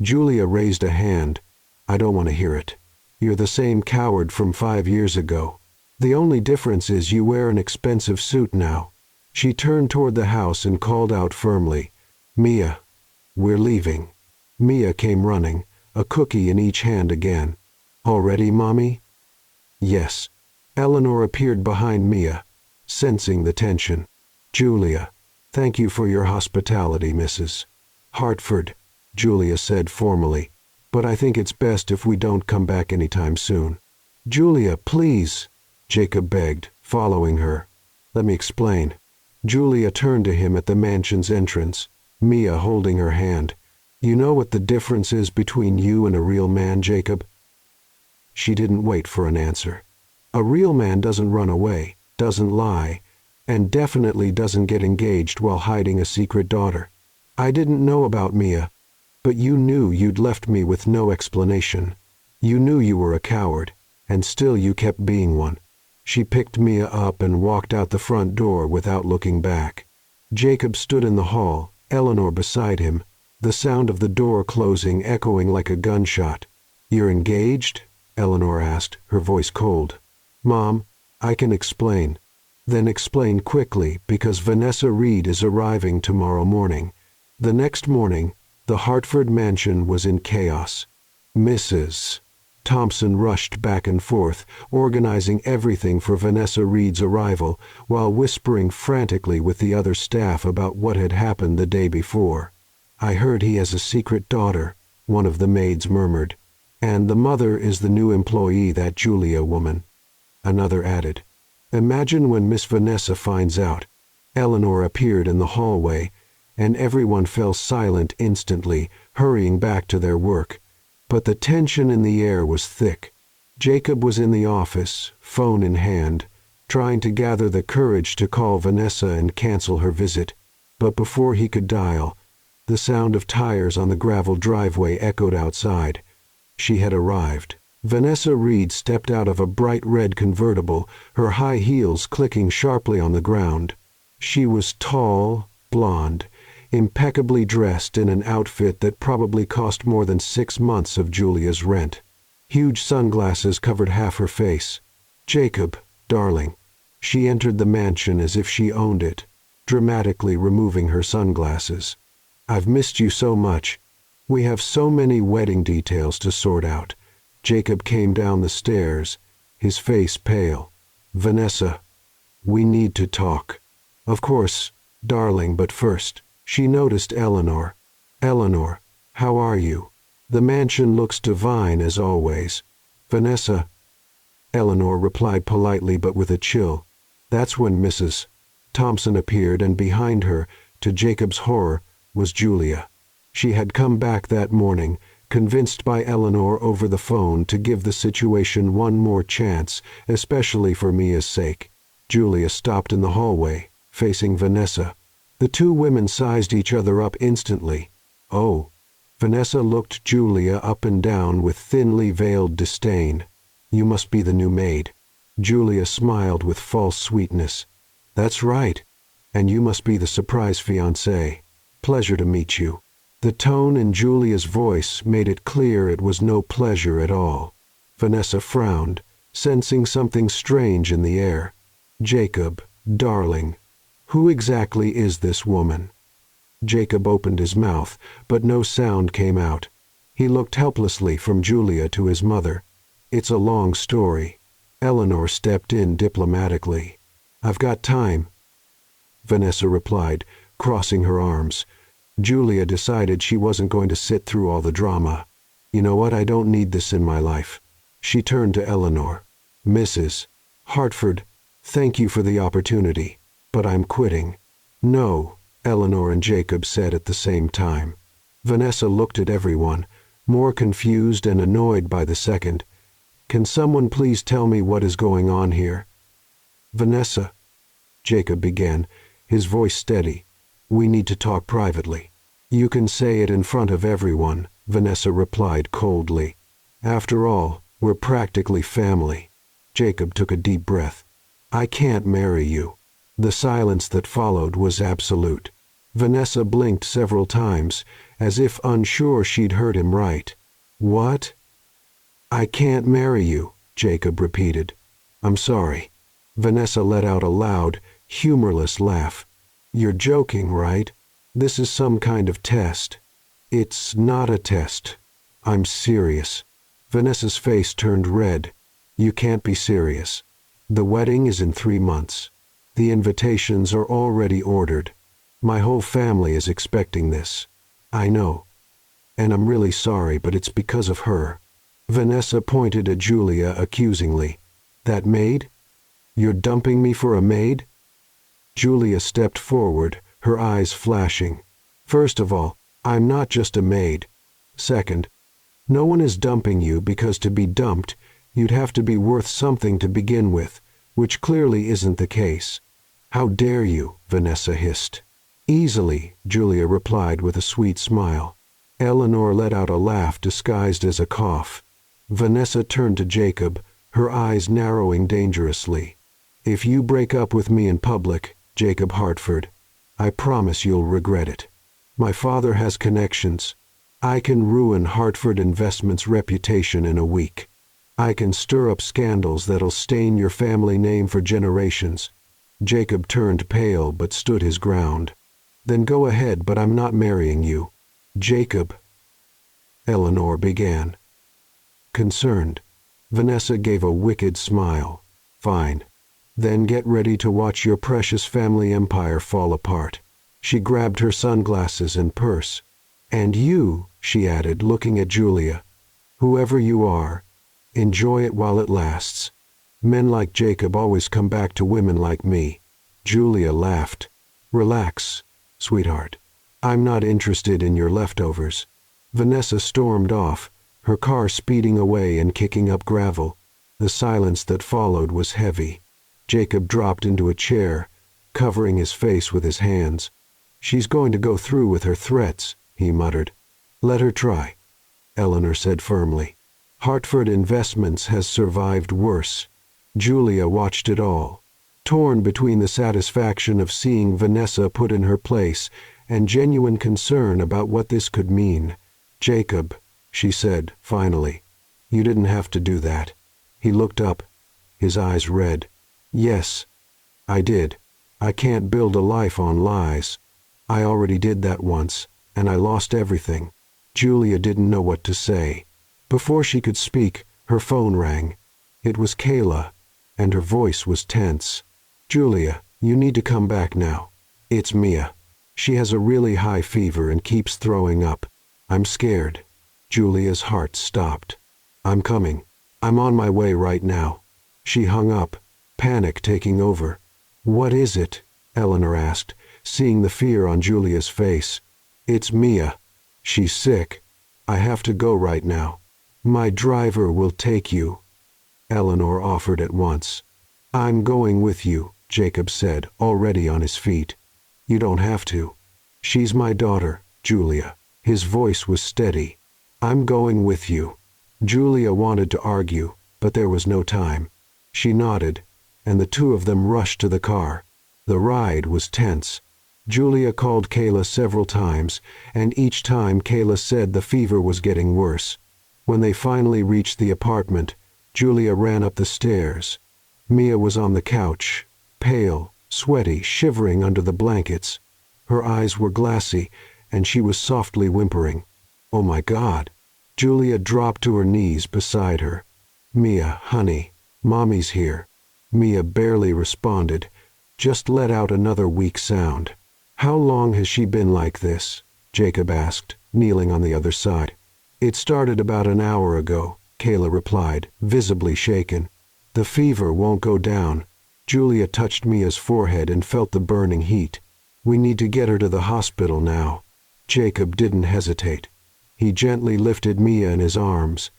Julia raised a hand. I don't want to hear it. You're the same coward from 5 years ago. The only difference is you wear an expensive suit now. She turned toward the house and called out firmly, Mia, we're leaving. Mia came running, a cookie in each hand again. All ready, Mommy? Yes. Eleanor appeared behind Mia, sensing the tension. Julia, thank you for your hospitality, Mrs. Hartford, Julia said formally, but I think it's best if we don't come back anytime soon. Julia, please, Jacob begged, following her. Let me explain. Julia turned to him at the mansion's entrance, Mia holding her hand. You know what the difference is between you and a real man, Jacob? She didn't wait for an answer. A real man doesn't run away, doesn't lie, and definitely doesn't get engaged while hiding a secret daughter. I didn't know about Mia, but you knew you'd left me with no explanation. You knew you were a coward, and still you kept being one. She picked Mia up and walked out the front door without looking back. Jacob stood in the hall, Eleanor beside him, the sound of the door closing echoing like a gunshot. You're engaged? Eleanor asked, her voice cold. Mom, I can explain. Then explain quickly, because Vanessa Reed is arriving tomorrow morning. The next morning, the Hartford mansion was in chaos. Mrs. Thompson rushed back and forth, organizing everything for Vanessa Reed's arrival, while whispering frantically with the other staff about what had happened the day before. I heard he has a secret daughter, one of the maids murmured. And the mother is the new employee, that Julia woman. Another added. Imagine when Miss Vanessa finds out. Eleanor appeared in the hallway, and everyone fell silent instantly, hurrying back to their work. But the tension in the air was thick. Jacob was in the office, phone in hand, trying to gather the courage to call Vanessa and cancel her visit. But before he could dial, the sound of tires on the gravel driveway echoed outside. She had arrived. Vanessa Reed stepped out of a bright red convertible, her high heels clicking sharply on the ground. She was tall, blonde, impeccably dressed in an outfit that probably cost more than 6 months of Julia's rent. Huge sunglasses covered half her face. Jacob, darling. She entered the mansion as if she owned it, dramatically removing her sunglasses. I've missed you so much. We have so many wedding details to sort out. Jacob came down the stairs, his face pale. Vanessa, we need to talk. Of course, darling, but first, she noticed Eleanor. Eleanor, how are you? The mansion looks divine as always. Vanessa. Eleanor replied politely but with a chill. That's when Mrs. Thompson appeared, and behind her, to Jacob's horror, was Julia. She had come back that morning, convinced by Eleanor over the phone to give the situation one more chance, especially for Mia's sake. Julia stopped in the hallway, facing Vanessa. The two women sized each other up instantly. Oh. Vanessa looked Julia up and down with thinly veiled disdain. You must be the new maid. Julia smiled with false sweetness. That's right. And you must be the surprise fiancé. Pleasure to meet you. The tone in Julia's voice made it clear it was no pleasure at all. Vanessa frowned, sensing something strange in the air. Jacob, darling, who exactly is this woman? Jacob opened his mouth, but no sound came out. He looked helplessly from Julia to his mother. It's a long story. Eleanor stepped in diplomatically. I've got time, Vanessa replied, crossing her arms. Julia decided she wasn't going to sit through all the drama. You know what, I don't need this in my life. She turned to Eleanor. Mrs. Hartford, thank you for the opportunity, but I'm quitting. No, Eleanor and Jacob said at the same time. Vanessa looked at everyone, more confused and annoyed by the second. Can someone please tell me what is going on here? Vanessa, Jacob began, his voice steady. We need to talk privately. You can say it in front of everyone, Vanessa replied coldly. After all, we're practically family. Jacob took a deep breath. I can't marry you. The silence that followed was absolute. Vanessa blinked several times, as if unsure she'd heard him right. What? I can't marry you, Jacob repeated. I'm sorry. Vanessa let out a loud, humorless laugh. You're joking, right? This is some kind of test. It's not a test. I'm serious. Vanessa's face turned red. You can't be serious. The wedding is in 3 months. The invitations are already ordered. My whole family is expecting this. I know. And I'm really sorry, but it's because of her. Vanessa pointed at Julia accusingly. That maid? You're dumping me for a maid? Julia stepped forward, her eyes flashing. First of all, I'm not just a maid. Second, no one is dumping you because to be dumped, you'd have to be worth something to begin with, which clearly isn't the case. How dare you, Vanessa hissed. Easily, Julia replied with a sweet smile. Eleanor let out a laugh disguised as a cough. Vanessa turned to Jacob, her eyes narrowing dangerously. If you break up with me in public, Jacob Hartford, I promise you'll regret it. My father has connections. I can ruin Hartford Investments' reputation in a week. I can stir up scandals that'll stain your family name for generations. Jacob turned pale but stood his ground. Then go ahead, but I'm not marrying you. Jacob, Eleanor began. Concerned, Vanessa gave a wicked smile. Fine. Then get ready to watch your precious family empire fall apart. She grabbed her sunglasses and purse. And you, she added, looking at Julia, whoever you are, enjoy it while it lasts. Men like Jacob always come back to women like me. Julia laughed. Relax, sweetheart. I'm not interested in your leftovers. Vanessa stormed off, her car speeding away and kicking up gravel. The silence that followed was heavy. Jacob dropped into a chair, covering his face with his hands. She's going to go through with her threats, he muttered. Let her try, Eleanor said firmly. Hartford Investments has survived worse. Julia watched it all, torn between the satisfaction of seeing Vanessa put in her place and genuine concern about what this could mean. Jacob, she said, finally, you didn't have to do that. He looked up, his eyes red. Yes, I did. I can't build a life on lies. I already did that once, and I lost everything. Julia didn't know what to say. Before she could speak, her phone rang. It was Kayla, and her voice was tense. Julia, you need to come back now. It's Mia. She has a really high fever and keeps throwing up. I'm scared. Julia's heart stopped. I'm coming. I'm on my way right now. She hung up, panic taking over. What is it? Eleanor asked, seeing the fear on Julia's face. It's Mia. She's sick. I have to go right now. My driver will take you. Eleanor offered at once. I'm going with you, Jacob said, already on his feet. You don't have to. She's my daughter, Julia. His voice was steady. I'm going with you. Julia wanted to argue, but there was no time. She nodded, and the two of them rushed to the car. The ride was tense. Julia called Kayla several times, and each time Kayla said the fever was getting worse. When they finally reached the apartment, Julia ran up the stairs. Mia was on the couch, pale, sweaty, shivering under the blankets. Her eyes were glassy, and she was softly whimpering. Oh my God! Julia dropped to her knees beside her. Mia, honey, Mommy's here. Mia barely responded, just let out another weak sound. How long has she been like this? Jacob asked, kneeling on the other side. It started about an hour ago, Kayla replied, visibly shaken. The fever won't go down. Julia touched Mia's forehead and felt the burning heat. We need to get her to the hospital now. Jacob didn't hesitate. He gently lifted Mia in his arms,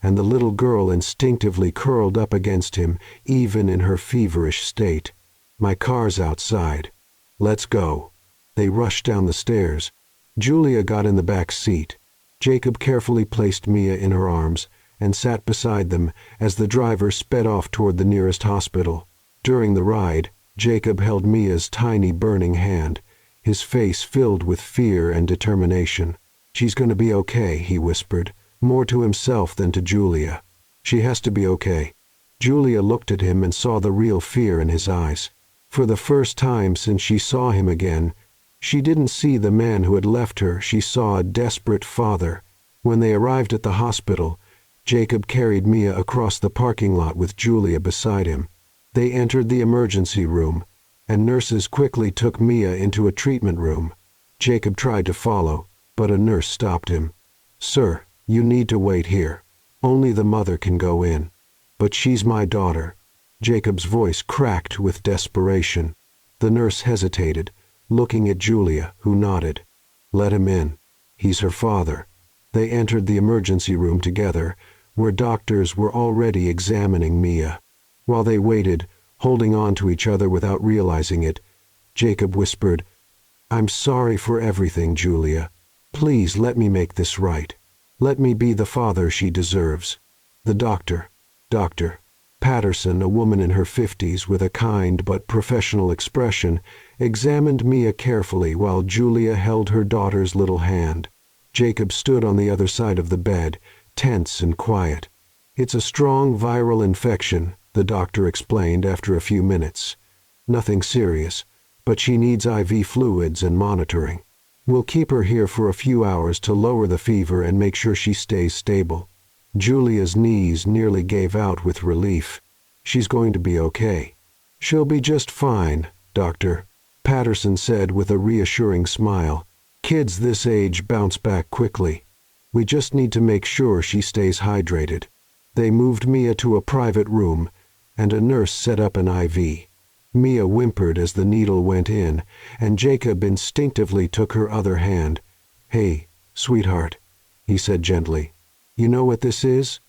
and the little girl instinctively curled up against him, even in her feverish state. My car's outside. Let's go. They rushed down the stairs. Julia got in the back seat. Jacob carefully placed Mia in her arms and sat beside them as the driver sped off toward the nearest hospital. During the ride, Jacob held Mia's tiny burning hand, his face filled with fear and determination. "She's going to be okay," he whispered, more to himself than to Julia. "She has to be okay." Julia looked at him and saw the real fear in his eyes. For the first time since she saw him again, she didn't see the man who had left her, she saw a desperate father. When they arrived at the hospital, Jacob carried Mia across the parking lot with Julia beside him. They entered the emergency room, and nurses quickly took Mia into a treatment room. Jacob tried to follow, but a nurse stopped him. "Sir, you need to wait here. Only the mother can go in." "But she's my daughter." Jacob's voice cracked with desperation. The nurse hesitated, looking at Julia, who nodded. "Let him in. He's her father." They entered the emergency room together, where doctors were already examining Mia. While they waited, holding on to each other without realizing it, Jacob whispered, "I'm sorry for everything, Julia. Please let me make this right. Let me be the father she deserves." The Dr. Patterson, a woman in her 50s with a kind but professional expression, examined Mia carefully while Julia held her daughter's little hand. Jacob stood on the other side of the bed, tense and quiet. "It's a strong viral infection," the doctor explained after a few minutes. "Nothing serious, but she needs IV fluids and monitoring. We'll keep her here for a few hours to lower the fever and make sure she stays stable." Julia's knees nearly gave out with relief. "She's going to be okay." "She'll be just fine, Doctor," Patterson said with a reassuring smile. "Kids this age bounce back quickly. We just need to make sure she stays hydrated." They moved Mia to a private room, and a nurse set up an IV. Mia whimpered as the needle went in, and Jacob instinctively took her other hand. "Hey, sweetheart," he said gently. "You know what this is?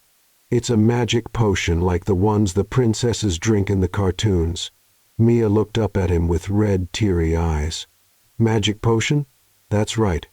It's a magic potion like the ones the princesses drink in the cartoons." Mia looked up at him with red, teary eyes. "Magic potion? That's right.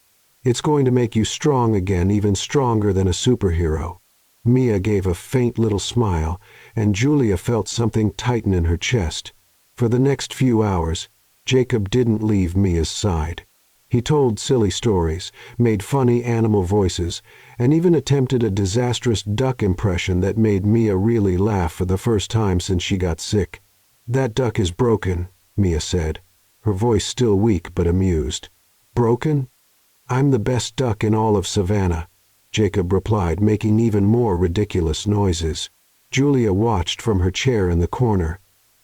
It's going to make you strong again, even stronger than a superhero." Mia gave a faint little smile, and Julia felt something tighten in her chest. For the next few hours, Jacob didn't leave Mia's side. He told silly stories, made funny animal voices, and even attempted a disastrous duck impression that made Mia really laugh for the first time since she got sick. "That duck is broken," Mia said, her voice still weak but amused. "Broken? I'm the best duck in all of Savannah," Jacob replied, making even more ridiculous noises. Julia watched from her chair in the corner,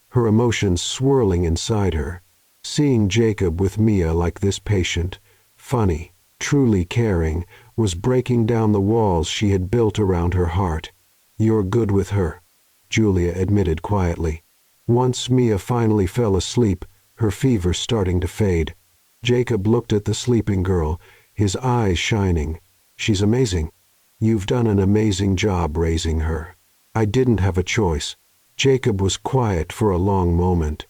her emotions swirling inside her. Seeing Jacob with Mia like this patient, funny, truly caring, was breaking down the walls she had built around her heart. "You're good with her," Julia admitted quietly. Once Mia finally fell asleep, her fever starting to fade. Jacob looked at the sleeping girl, his eyes shining. "She's amazing. You've done an amazing job raising her." "I didn't have a choice." Jacob was quiet for a long moment.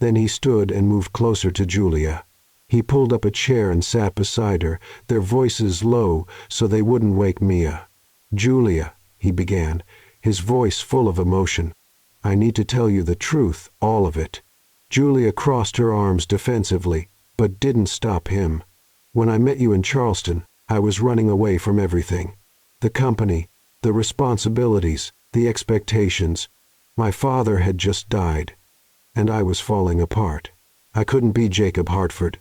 Then he stood and moved closer to Julia. He pulled up a chair and sat beside her, their voices low so they wouldn't wake Mia. "Julia," he began, his voice full of emotion, "I need to tell you the truth, all of it." Julia crossed her arms defensively, but didn't stop him. "When I met you in Charleston, I was running away from everything. The company, the responsibilities, the expectations. My father had just died, and I was falling apart. I couldn't be Jacob Hartford.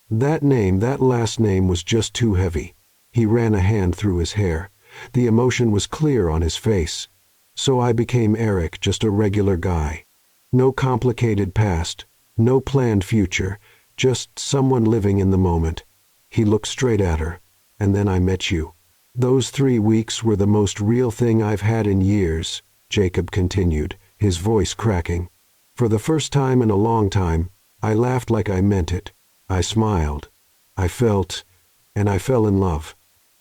That name, that last name was just too heavy." He ran a hand through his hair. The emotion was clear on his face. "So I became Eric, just a regular guy. No complicated past, no planned future, just someone living in the moment." He looked straight at her. "And then I met you. Those 3 weeks were the most real thing I've had in years," Jacob continued, his voice cracking. "For the first time in a long time, I laughed like I meant it. I smiled. I felt, and I fell in love."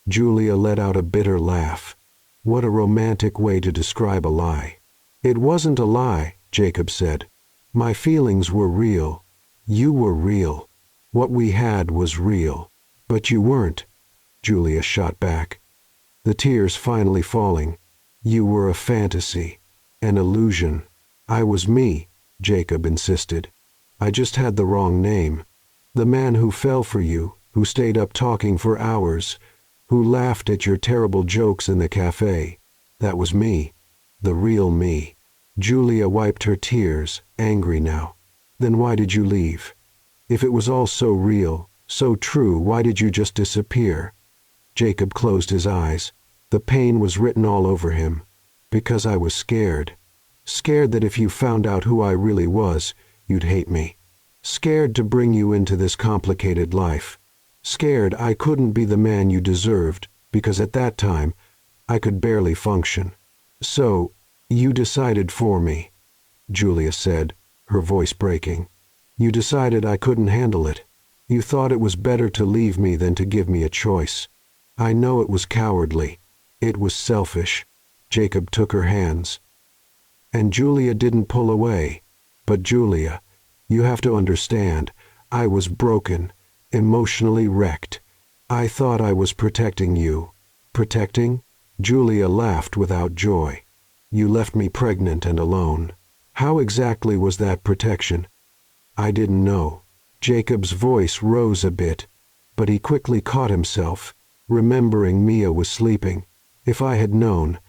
Julia let out a bitter laugh. What a romantic way to describe a lie. "It wasn't a lie," Jacob said. "My feelings were real. You were real. What we had was real." But you weren't, Julia shot back, the tears finally falling. You were a fantasy, an illusion. I was me, Jacob insisted. I just had the wrong name. The man who fell for you, who stayed up talking for hours, who laughed at your terrible jokes in the cafe. That was me, the real me. Julia wiped her tears, angry now. Then why did you leave? If it was all so real, so true, why did you just disappear? Jacob closed his eyes. The pain was written all over him. Because I was scared. Scared that if you found out who I really was, you'd hate me. Scared to bring you into this complicated life. Scared I couldn't be the man you deserved, because at that time, I could barely function. So, you decided for me, Julia said, her voice breaking. You decided I couldn't handle it. You thought it was better to leave me than to give me a choice. I know it was cowardly. It was selfish. Jacob took her hands. And Julia didn't pull away. But Julia, you have to understand, I was broken, emotionally wrecked. I thought I was protecting you. Protecting? Julia laughed without joy. You left me pregnant and alone. How exactly was that protection? I didn't know. Jacob's voice rose a bit, but he quickly caught himself, remembering Mia was sleeping. If I had known,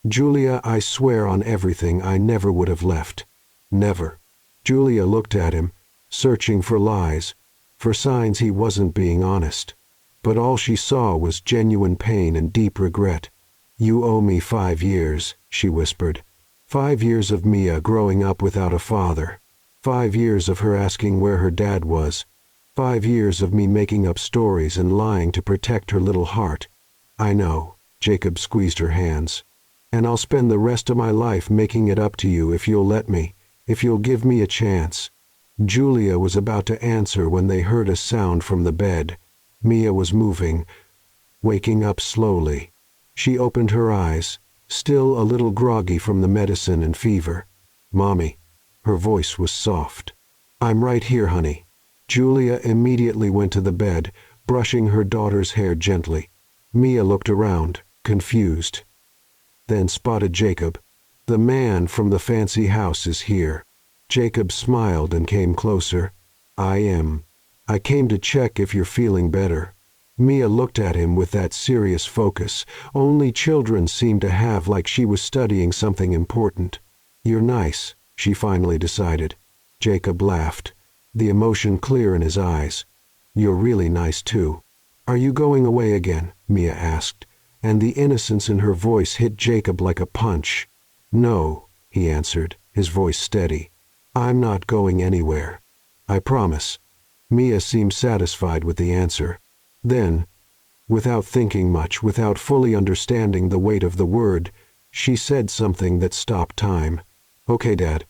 Julia, I swear on everything I never would have left. Never. Julia looked at him, searching for lies, for signs he wasn't being honest. But all she saw was genuine pain and deep regret. You owe me 5 years, she whispered. 5 years of Mia growing up without a father. 5 years of her asking where her dad was. 5 years of me making up stories and lying to protect her little heart. I know, Jacob squeezed her hands. And I'll spend the rest of my life making it up to you if you'll let me, if you'll give me a chance. Julia was about to answer when they heard a sound from the bed. Mia was moving, waking up slowly. She opened her eyes, still a little groggy from the medicine and fever. Mommy. Her voice was soft. I'm right here, honey. Julia immediately went to the bed, brushing her daughter's hair gently. Mia looked around, confused. Then spotted Jacob. The man from the fancy house is here. Jacob smiled and came closer. I came to check if you're feeling better. Mia looked at him with that serious focus only children seem to have, like she was studying something important. You're nice, she finally decided. Jacob laughed, the emotion clear in his eyes. You're really nice too. Are you going away again? Mia asked, and the innocence in her voice hit Jacob like a punch. No, he answered, his voice steady. I'm not going anywhere. I promise. Mia seemed satisfied with the answer. Then, without thinking much, without fully understanding the weight of the word, she said something that stopped time. Okay, Dad.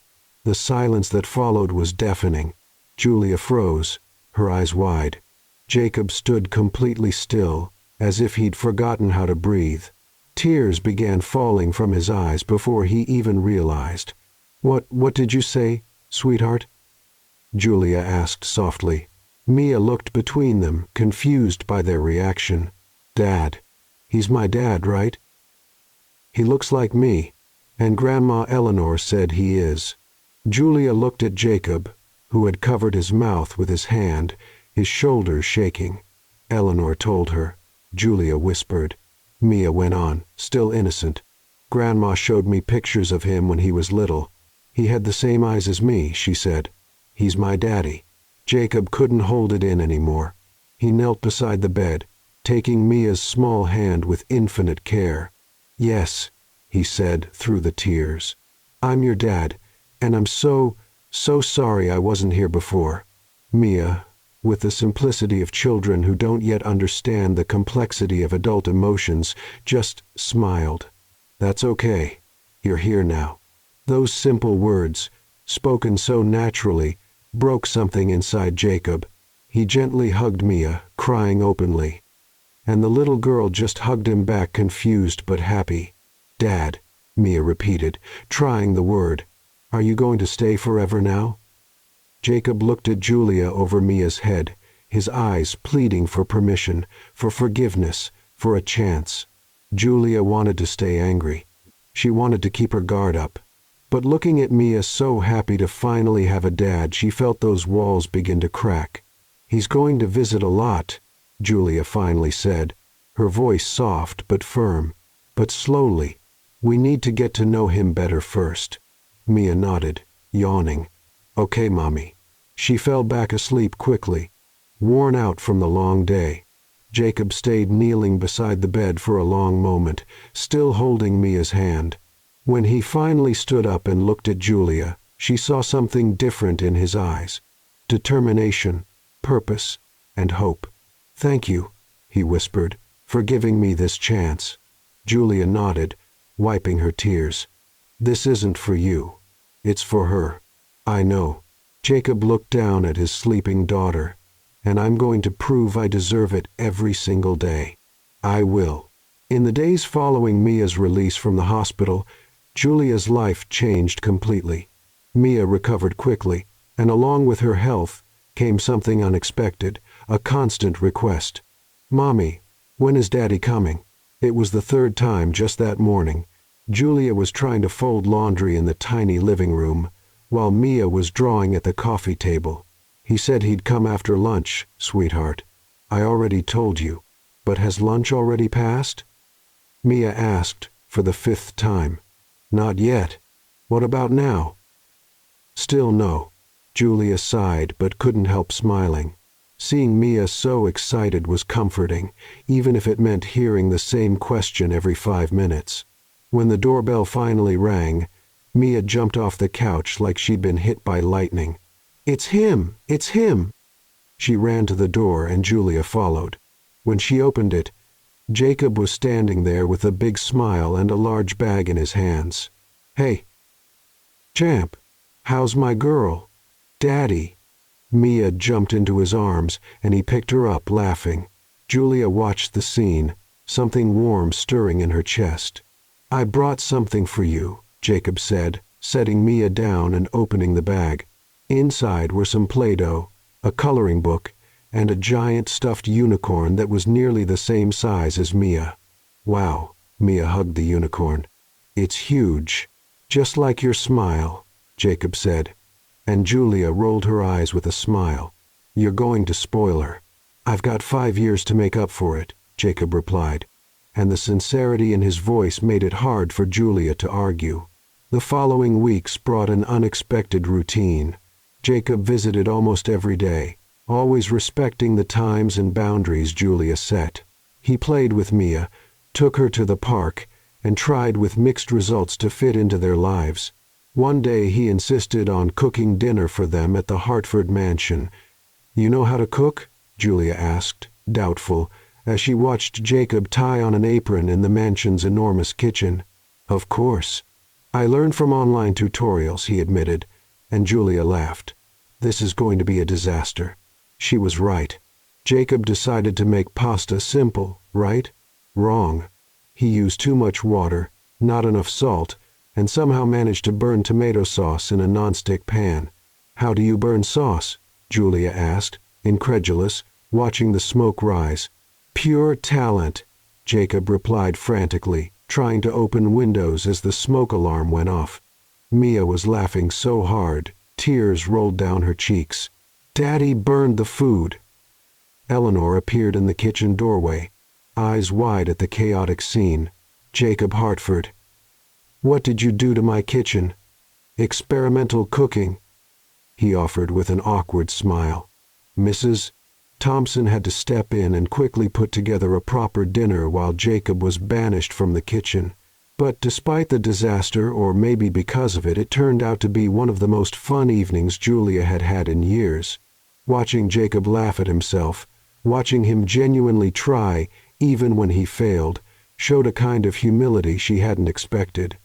The silence that followed was deafening. Julia froze, her eyes wide. Jacob stood completely still, as if he'd forgotten how to breathe. Tears began falling from his eyes before he even realized. What did you say, sweetheart? Julia asked softly. Mia looked between them, confused by their reaction. Dad. He's my dad, right? He looks like me, and Grandma Eleanor said he is. Julia looked at Jacob, who had covered his mouth with his hand, his shoulders shaking. Eleanor told her. Julia whispered. Mia went on, still innocent. Grandma showed me pictures of him when he was little. He had the same eyes as me, she said. He's my daddy. Jacob couldn't hold it in anymore. He knelt beside the bed, taking Mia's small hand with infinite care. Yes, he said through the tears. I'm your dad, and I'm so sorry I wasn't here before. Mia, with the simplicity of children who don't yet understand the complexity of adult emotions, just smiled. That's okay. You're here now. Those simple words, spoken so naturally, broke something inside Jacob. He gently hugged Mia, crying openly. And the little girl just hugged him back, confused but happy. Dad, Mia repeated, trying the word. Are you going to stay forever now? Jacob looked at Julia over Mia's head, his eyes pleading for permission, for forgiveness, for a chance. Julia wanted to stay angry. She wanted to keep her guard up. But looking at Mia so happy to finally have a dad, she felt those walls begin to crack. "He's going to visit a lot," Julia finally said, her voice soft but firm. "But slowly. We need to get to know him better first." Mia nodded, yawning. "Okay, Mommy." She fell back asleep quickly, worn out from the long day. Jacob stayed kneeling beside the bed for a long moment, still holding Mia's hand. When he finally stood up and looked at Julia, she saw something different in his eyes. Determination, purpose, and hope. "Thank you," he whispered, "for giving me this chance." Julia nodded, wiping her tears. "This isn't for you. It's for her." "I know." Jacob looked down at his sleeping daughter. "And I'm going to prove I deserve it every single day. I will." In the days following Mia's release from the hospital, Julia's life changed completely. Mia recovered quickly, and along with her health came something unexpected, a constant request. "Mommy, when is Daddy coming?" It was the third time just that morning. Julia was trying to fold laundry in the tiny living room, while Mia was drawing at the coffee table. "He said he'd come after lunch, sweetheart. I already told you. But has lunch already passed?" Mia asked for the fifth time. "Not yet. What about now?" Still no. Julia sighed but couldn't help smiling. Seeing Mia so excited was comforting, even if it meant hearing the same question every 5 minutes. When the doorbell finally rang, Mia jumped off the couch like she'd been hit by lightning. "It's him! It's him!" She ran to the door and Julia followed. When she opened it, Jacob was standing there with a big smile and a large bag in his hands. "Hey, Champ, how's my girl? Daddy." Mia jumped into his arms and he picked her up, laughing. Julia watched the scene, something warm stirring in her chest. "I brought something for you," Jacob said, setting Mia down and opening the bag. Inside were some Play-Doh, a coloring book, and a giant stuffed unicorn that was nearly the same size as Mia. "Wow," Mia hugged the unicorn. "It's huge. Just like your smile," Jacob said. And Julia rolled her eyes with a smile. "You're going to spoil her." "I've got 5 years to make up for it," Jacob replied. And the sincerity in his voice made it hard for Julia to argue. The following weeks brought an unexpected routine. Jacob visited almost every day, always respecting the times and boundaries Julia set. He played with Mia, took her to the park, and tried with mixed results to fit into their lives. One day he insisted on cooking dinner for them at the Hartford mansion. "You know how to cook?" Julia asked, doubtful, as she watched Jacob tie on an apron in the mansion's enormous kitchen. "Of course. I learned from online tutorials," he admitted, and Julia laughed. "This is going to be a disaster." She was right. Jacob decided to make pasta simple, right? Wrong. He used too much water, not enough salt, and somehow managed to burn tomato sauce in a nonstick pan. "How do you burn sauce?" Julia asked, incredulous, watching the smoke rise. "Pure talent," Jacob replied frantically, trying to open windows as the smoke alarm went off. Mia was laughing so hard, tears rolled down her cheeks. "Daddy burned the food." Eleanor appeared in the kitchen doorway, eyes wide at the chaotic scene. "Jacob Hartford, what did you do to my kitchen?" "Experimental cooking," he offered with an awkward smile. Mrs. Thompson had to step in and quickly put together a proper dinner while Jacob was banished from the kitchen. But despite the disaster, or maybe because of it, it turned out to be one of the most fun evenings Julia had had in years. Watching Jacob laugh at himself, watching him genuinely try, even when he failed, showed a kind of humility she hadn't expected.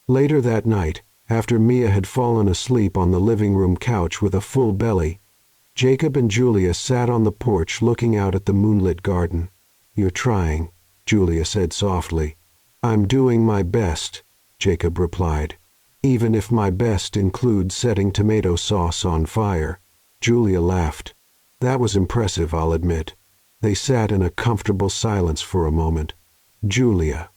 Later that night, after Mia had fallen asleep on the living room couch with a full belly, Jacob and Julia sat on the porch looking out at the moonlit garden. "You're trying," Julia said softly. "I'm doing my best," Jacob replied. "Even if my best includes setting tomato sauce on fire." Julia laughed. That was impressive, I'll admit. They sat in a comfortable silence for a moment. Julia.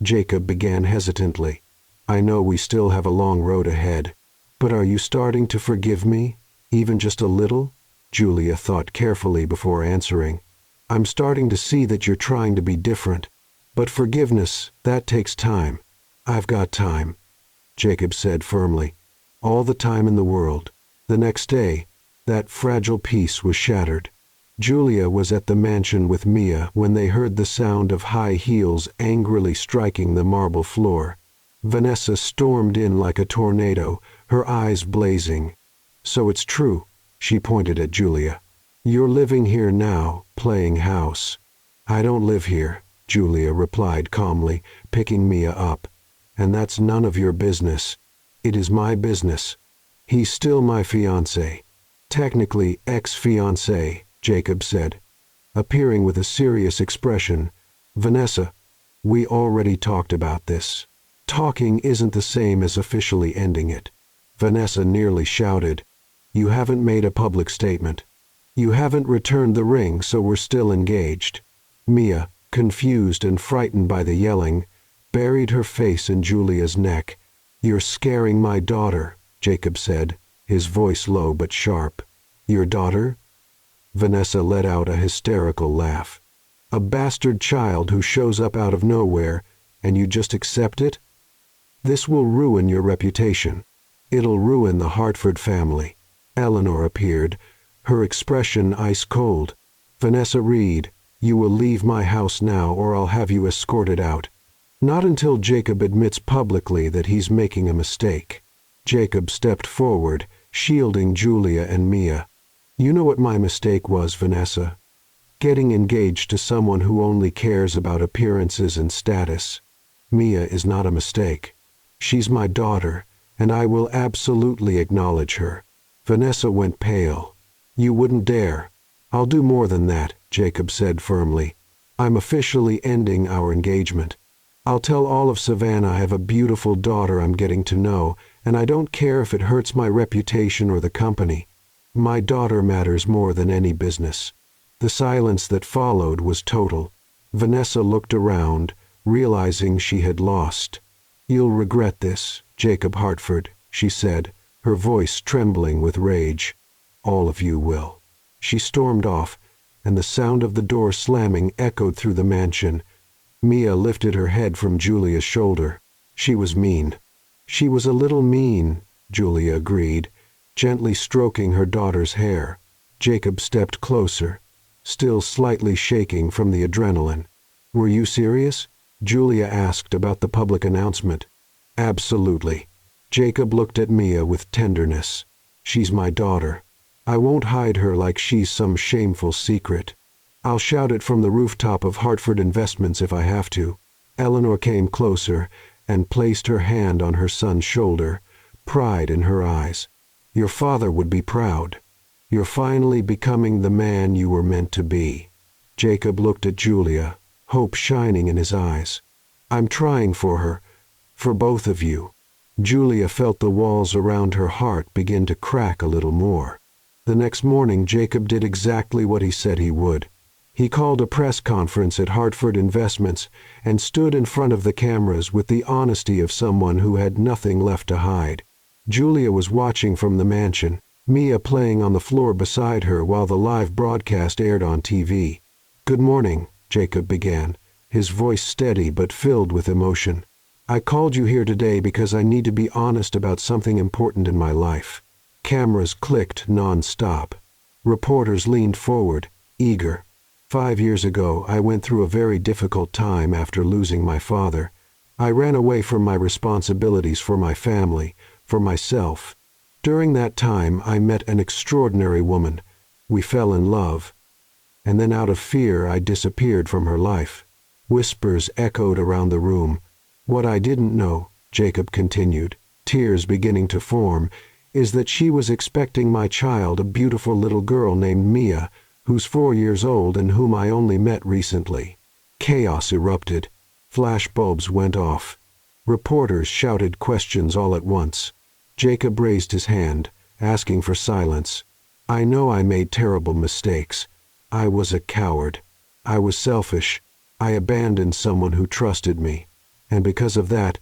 Jacob began hesitantly. I know we still have a long road ahead, but are you starting to forgive me? Even just a little? Julia thought carefully before answering. I'm starting to see that you're trying to be different. But forgiveness, that takes time. I've got time, Jacob said firmly. All the time in the world. The next day, that fragile peace was shattered. Julia was at the mansion with Mia when they heard the sound of high heels angrily striking the marble floor. Vanessa stormed in like a tornado, her eyes blazing. So it's true, she pointed at Julia. You're living here now, playing house. I don't live here, Julia replied calmly, picking Mia up. And that's none of your business. It is my business. He's still my fiancé. Technically ex-fiancé, Jacob said, appearing with a serious expression. Vanessa, we already talked about this. Talking isn't the same as officially ending it. Vanessa nearly shouted. You haven't made a public statement. You haven't returned the ring, so we're still engaged. Mia, confused and frightened by the yelling, buried her face in Julia's neck. You're scaring my daughter, Jacob said, his voice low but sharp. Your daughter? Vanessa let out a hysterical laugh. A bastard child who shows up out of nowhere, and you just accept it? This will ruin your reputation. It'll ruin the Hartford family. Eleanor appeared, her expression ice cold. Vanessa Reed, you will leave my house now or I'll have you escorted out. Not until Jacob admits publicly that he's making a mistake. Jacob stepped forward, shielding Julia and Mia. You know what my mistake was, Vanessa. Getting engaged to someone who only cares about appearances and status. Mia is not a mistake. She's my daughter, and I will absolutely acknowledge her. Vanessa went pale. You wouldn't dare. I'll do more than that, Jacob said firmly. I'm officially ending our engagement. I'll tell all of Savannah I have a beautiful daughter I'm getting to know, and I don't care if it hurts my reputation or the company. My daughter matters more than any business. The silence that followed was total. Vanessa looked around, realizing she had lost. You'll regret this, Jacob Hartford, she said, her voice trembling with rage. All of you will. She stormed off, and the sound of the door slamming echoed through the mansion. Mia lifted her head from Julia's shoulder. She was mean. She was a little mean, Julia agreed, gently stroking her daughter's hair. Jacob stepped closer, still slightly shaking from the adrenaline. Were you serious? Julia asked about the public announcement. Absolutely. Jacob looked at Mia with tenderness. She's my daughter. I won't hide her like she's some shameful secret. I'll shout it from the rooftop of Hartford Investments if I have to. Eleanor came closer and placed her hand on her son's shoulder, pride in her eyes. Your father would be proud. You're finally becoming the man you were meant to be. Jacob looked at Julia, hope shining in his eyes. I'm trying for her, for both of you. Julia felt the walls around her heart begin to crack a little more. The next morning Jacob did exactly what he said he would. He called a press conference at Hartford Investments and stood in front of the cameras with the honesty of someone who had nothing left to hide. Julia was watching from the mansion, Mia playing on the floor beside her while the live broadcast aired on TV. Good morning, Jacob began, his voice steady but filled with emotion. I called you here today because I need to be honest about something important in my life. Cameras clicked non-stop. Reporters leaned forward, eager. 5 years ago, I went through a very difficult time after losing my father. I ran away from my responsibilities for my family, for myself. During that time, I met an extraordinary woman. We fell in love. And then out of fear, I disappeared from her life. Whispers echoed around the room. What I didn't know, Jacob continued, tears beginning to form, is that she was expecting my child, a beautiful little girl named Mia, who's 4 years old and whom I only met recently. Chaos erupted. Flashbulbs went off. Reporters shouted questions all at once. Jacob raised his hand, asking for silence. I know I made terrible mistakes. I was a coward. I was selfish. I abandoned someone who trusted me. And because of that,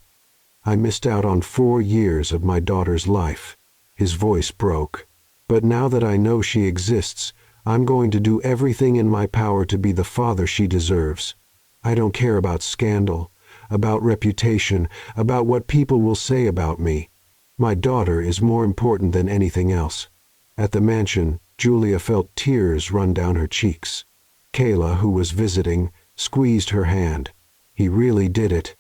I missed out on 4 years of my daughter's life." His voice broke. "But now that I know she exists, I'm going to do everything in my power to be the father she deserves. I don't care about scandal, about reputation, about what people will say about me. My daughter is more important than anything else." At the mansion, Julia felt tears run down her cheeks. Kayla, who was visiting, squeezed her hand. "He really did it,"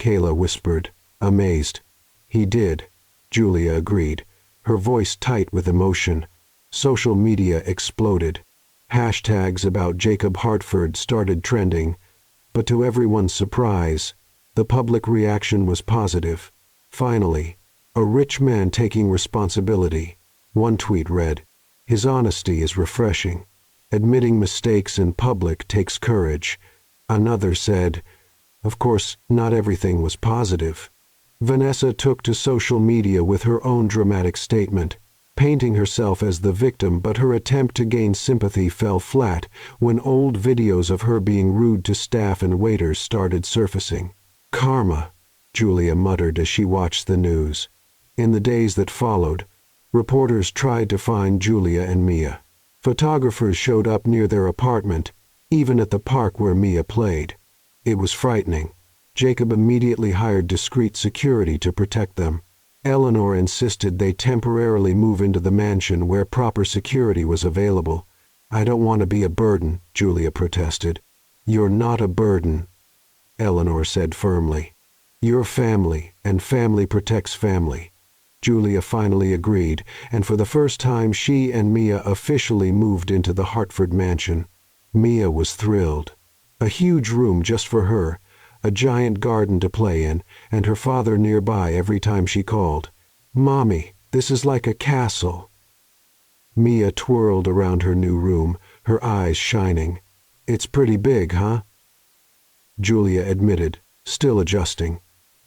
Kayla whispered, amazed. "He did," Julia agreed, her voice tight with emotion. Social media exploded. Hashtags about Jacob Hartford started trending, but to everyone's surprise, the public reaction was positive. Finally, a rich man taking responsibility. One tweet read, "His honesty is refreshing. Admitting mistakes in public takes courage." Another said, "Of course, not everything was positive." Vanessa took to social media with her own dramatic statement, painting herself as the victim, but her attempt to gain sympathy fell flat when old videos of her being rude to staff and waiters started surfacing. "Karma," Julia muttered as she watched the news. In the days that followed, reporters tried to find Julia and Mia. Photographers showed up near their apartment, even at the park where Mia played. It was frightening. Jacob immediately hired discreet security to protect them. Eleanor insisted they temporarily move into the mansion where proper security was available. "I don't want to be a burden," Julia protested. "You're not a burden," Eleanor said firmly. "You're family, and family protects family." Julia finally agreed, and for the first time she and Mia officially moved into the Hartford mansion. Mia was thrilled. A huge room just for her, a giant garden to play in, and her father nearby every time she called. "Mommy, this is like a castle." Mia twirled around her new room, her eyes shining. "It's pretty big, huh?" Julia admitted, still adjusting.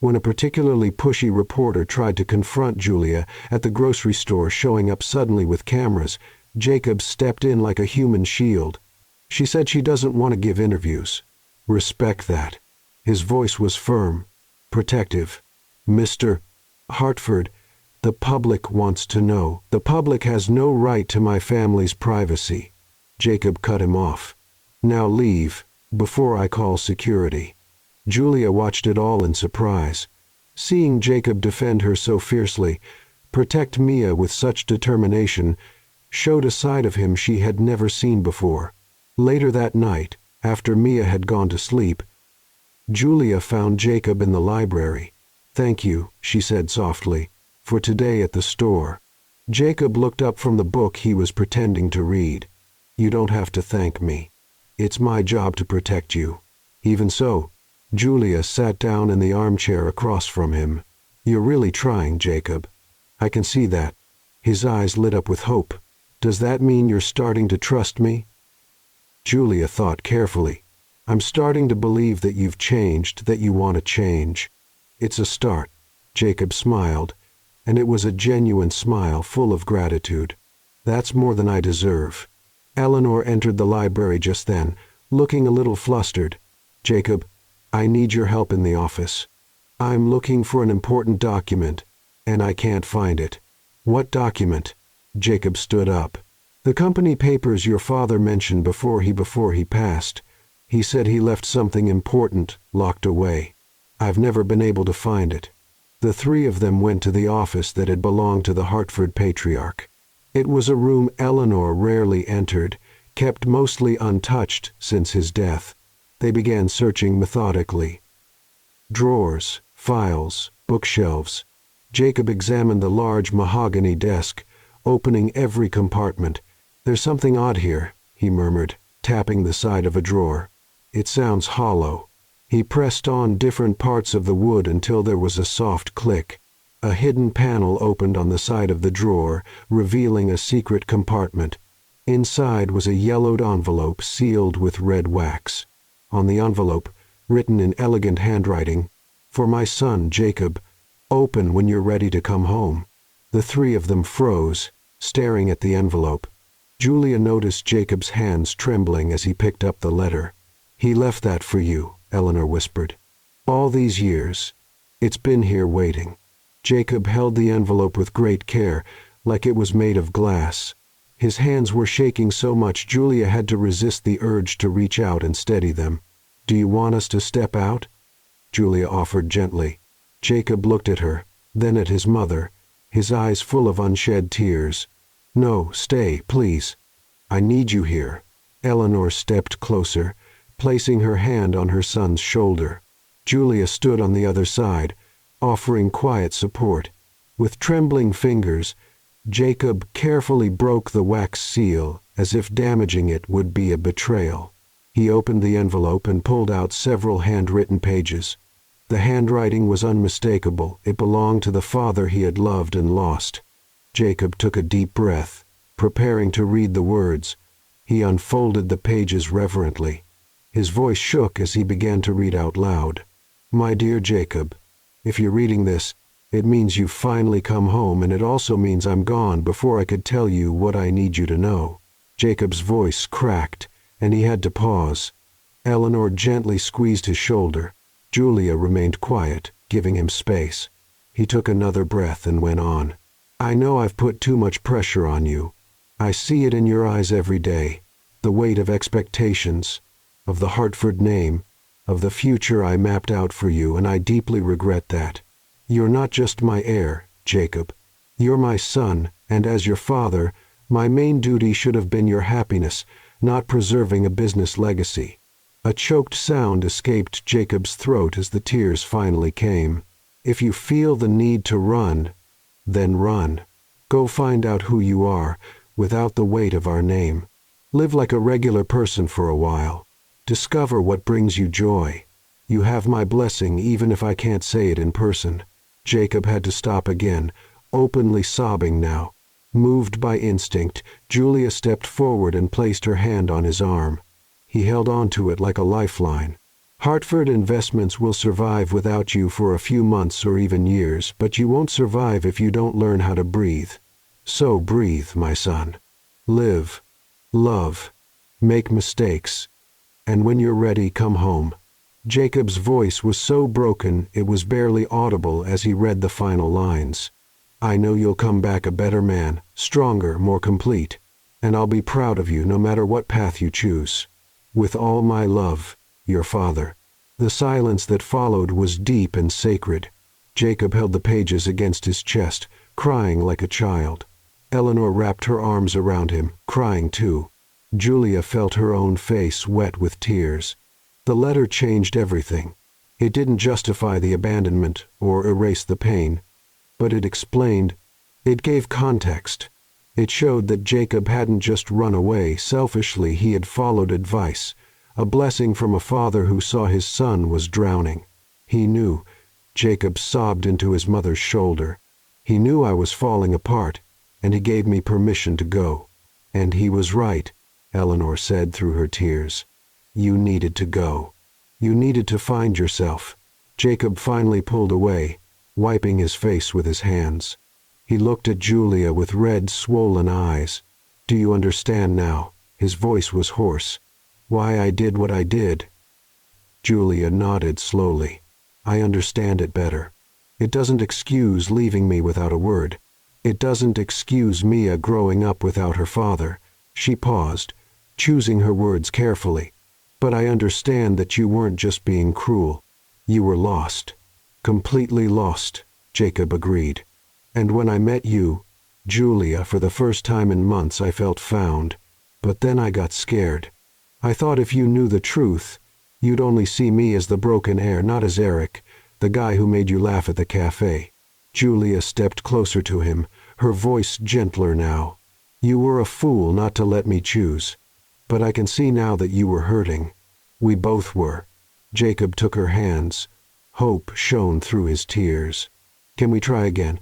When a particularly pushy reporter tried to confront Julia at the grocery store showing up suddenly with cameras, Jacob stepped in like a human shield. "She said she doesn't want to give interviews. Respect that." His voice was firm, protective. "Mr. Hartford, the public wants to know. The public has no right to my family's privacy." Jacob cut him off. "Now leave, before I call security." Julia watched it all in surprise. Seeing Jacob defend her so fiercely, protect Mia with such determination, showed a side of him she had never seen before. Later that night, after Mia had gone to sleep, Julia found Jacob in the library. "Thank you," she said softly, "for today at the store." Jacob looked up from the book he was pretending to read. "You don't have to thank me. It's my job to protect you." Even so, Julia sat down in the armchair across from him. "You're really trying, Jacob. I can see that." His eyes lit up with hope. "Does that mean you're starting to trust me?" Julia thought carefully. "I'm starting to believe that you've changed, that you want to change." "It's a start." Jacob smiled, and it was a genuine smile full of gratitude. "That's more than I deserve." Eleanor entered the library just then, looking a little flustered. "Jacob, I need your help in the office. I'm looking for an important document, and I can't find it." "What document?" Jacob stood up. "The company papers your father mentioned before he passed. He said he left something important locked away. I've never been able to find it." The three of them went to the office that had belonged to the Hartford patriarch. It was a room Eleanor rarely entered, kept mostly untouched since his death. They began searching methodically. Drawers, files, bookshelves. Jacob examined the large mahogany desk, opening every compartment. "There's something odd here," he murmured, tapping the side of a drawer. "It sounds hollow." He pressed on different parts of the wood until there was a soft click. A hidden panel opened on the side of the drawer, revealing a secret compartment. Inside was a yellowed envelope sealed with red wax. On the envelope, written in elegant handwriting, "For my son, Jacob. Open when you're ready to come home." The three of them froze, staring at the envelope. Julia noticed Jacob's hands trembling as he picked up the letter. "He left that for you," Eleanor whispered. "All these years. It's been here waiting." Jacob held the envelope with great care, like it was made of glass. His hands were shaking so much Julia had to resist the urge to reach out and steady them. "Do you want us to step out?" Julia offered gently. Jacob looked at her, then at his mother, his eyes full of unshed tears. "No, stay, please. I need you here." Eleanor stepped closer, placing her hand on her son's shoulder. Julia stood on the other side, offering quiet support. With trembling fingers, Jacob carefully broke the wax seal, as if damaging it would be a betrayal. He opened the envelope and pulled out several handwritten pages. The handwriting was unmistakable. It belonged to the father he had loved and lost. Jacob took a deep breath, preparing to read the words. He unfolded the pages reverently. His voice shook as he began to read out loud. "My dear Jacob, if you're reading this, it means you've finally come home, and it also means I'm gone before I could tell you what I need you to know." Jacob's voice cracked, and he had to pause. Eleanor gently squeezed his shoulder. Julia remained quiet, giving him space. He took another breath and went on. "I know I've put too much pressure on you. I see it in your eyes every day. The weight of expectations, of the Hartford name, of the future I mapped out for you, and I deeply regret that. You're not just my heir, Jacob. You're my son, and as your father, my main duty should have been your happiness, not preserving a business legacy." A choked sound escaped Jacob's throat as the tears finally came. "If you feel the need to run, then run. Go find out who you are, without the weight of our name. Live like a regular person for a while. Discover what brings you joy. You have my blessing even if I can't say it in person." Jacob had to stop again, openly sobbing now. Moved by instinct, Julia stepped forward and placed her hand on his arm. He held on to it like a lifeline. "Hartford Investments will survive without you for a few months or even years, but you won't survive if you don't learn how to breathe. So breathe, my son. Live. Love. Make mistakes. And when you're ready, come home." Jacob's voice was so broken it was barely audible as he read the final lines. "I know you'll come back a better man, stronger, more complete, and I'll be proud of you no matter what path you choose. With all my love, your father." The silence that followed was deep and sacred. Jacob held the pages against his chest, crying like a child. Eleanor wrapped her arms around him, crying too. Julia felt her own face wet with tears. The letter changed everything. It didn't justify the abandonment or erase the pain, but it explained. It gave context. It showed that Jacob hadn't just run away selfishly, he had followed advice, a blessing from a father who saw his son was drowning. He knew. Jacob sobbed into his mother's shoulder. "He knew I was falling apart, and he gave me permission to go." "And he was right," Eleanor said through her tears. "You needed to go. You needed to find yourself." Jacob finally pulled away, wiping his face with his hands. He looked at Julia with red, swollen eyes. "Do you understand now?" His voice was hoarse. "Why I did what I did?" Julia nodded slowly. "I understand it better. It doesn't excuse leaving me without a word. It doesn't excuse Mia growing up without her father." She paused, choosing her words carefully. "But I understand that you weren't just being cruel. You were lost. Completely lost," Jacob agreed. "And when I met you, Julia, for the first time in months I felt found. But then I got scared. I thought if you knew the truth, you'd only see me as the broken heir, not as Eric, the guy who made you laugh at the cafe." Julia stepped closer to him, her voice gentler now. "You were a fool not to let me choose. But I can see now that you were hurting. We both were." Jacob took her hands. Hope shone through his tears. "Can we try again?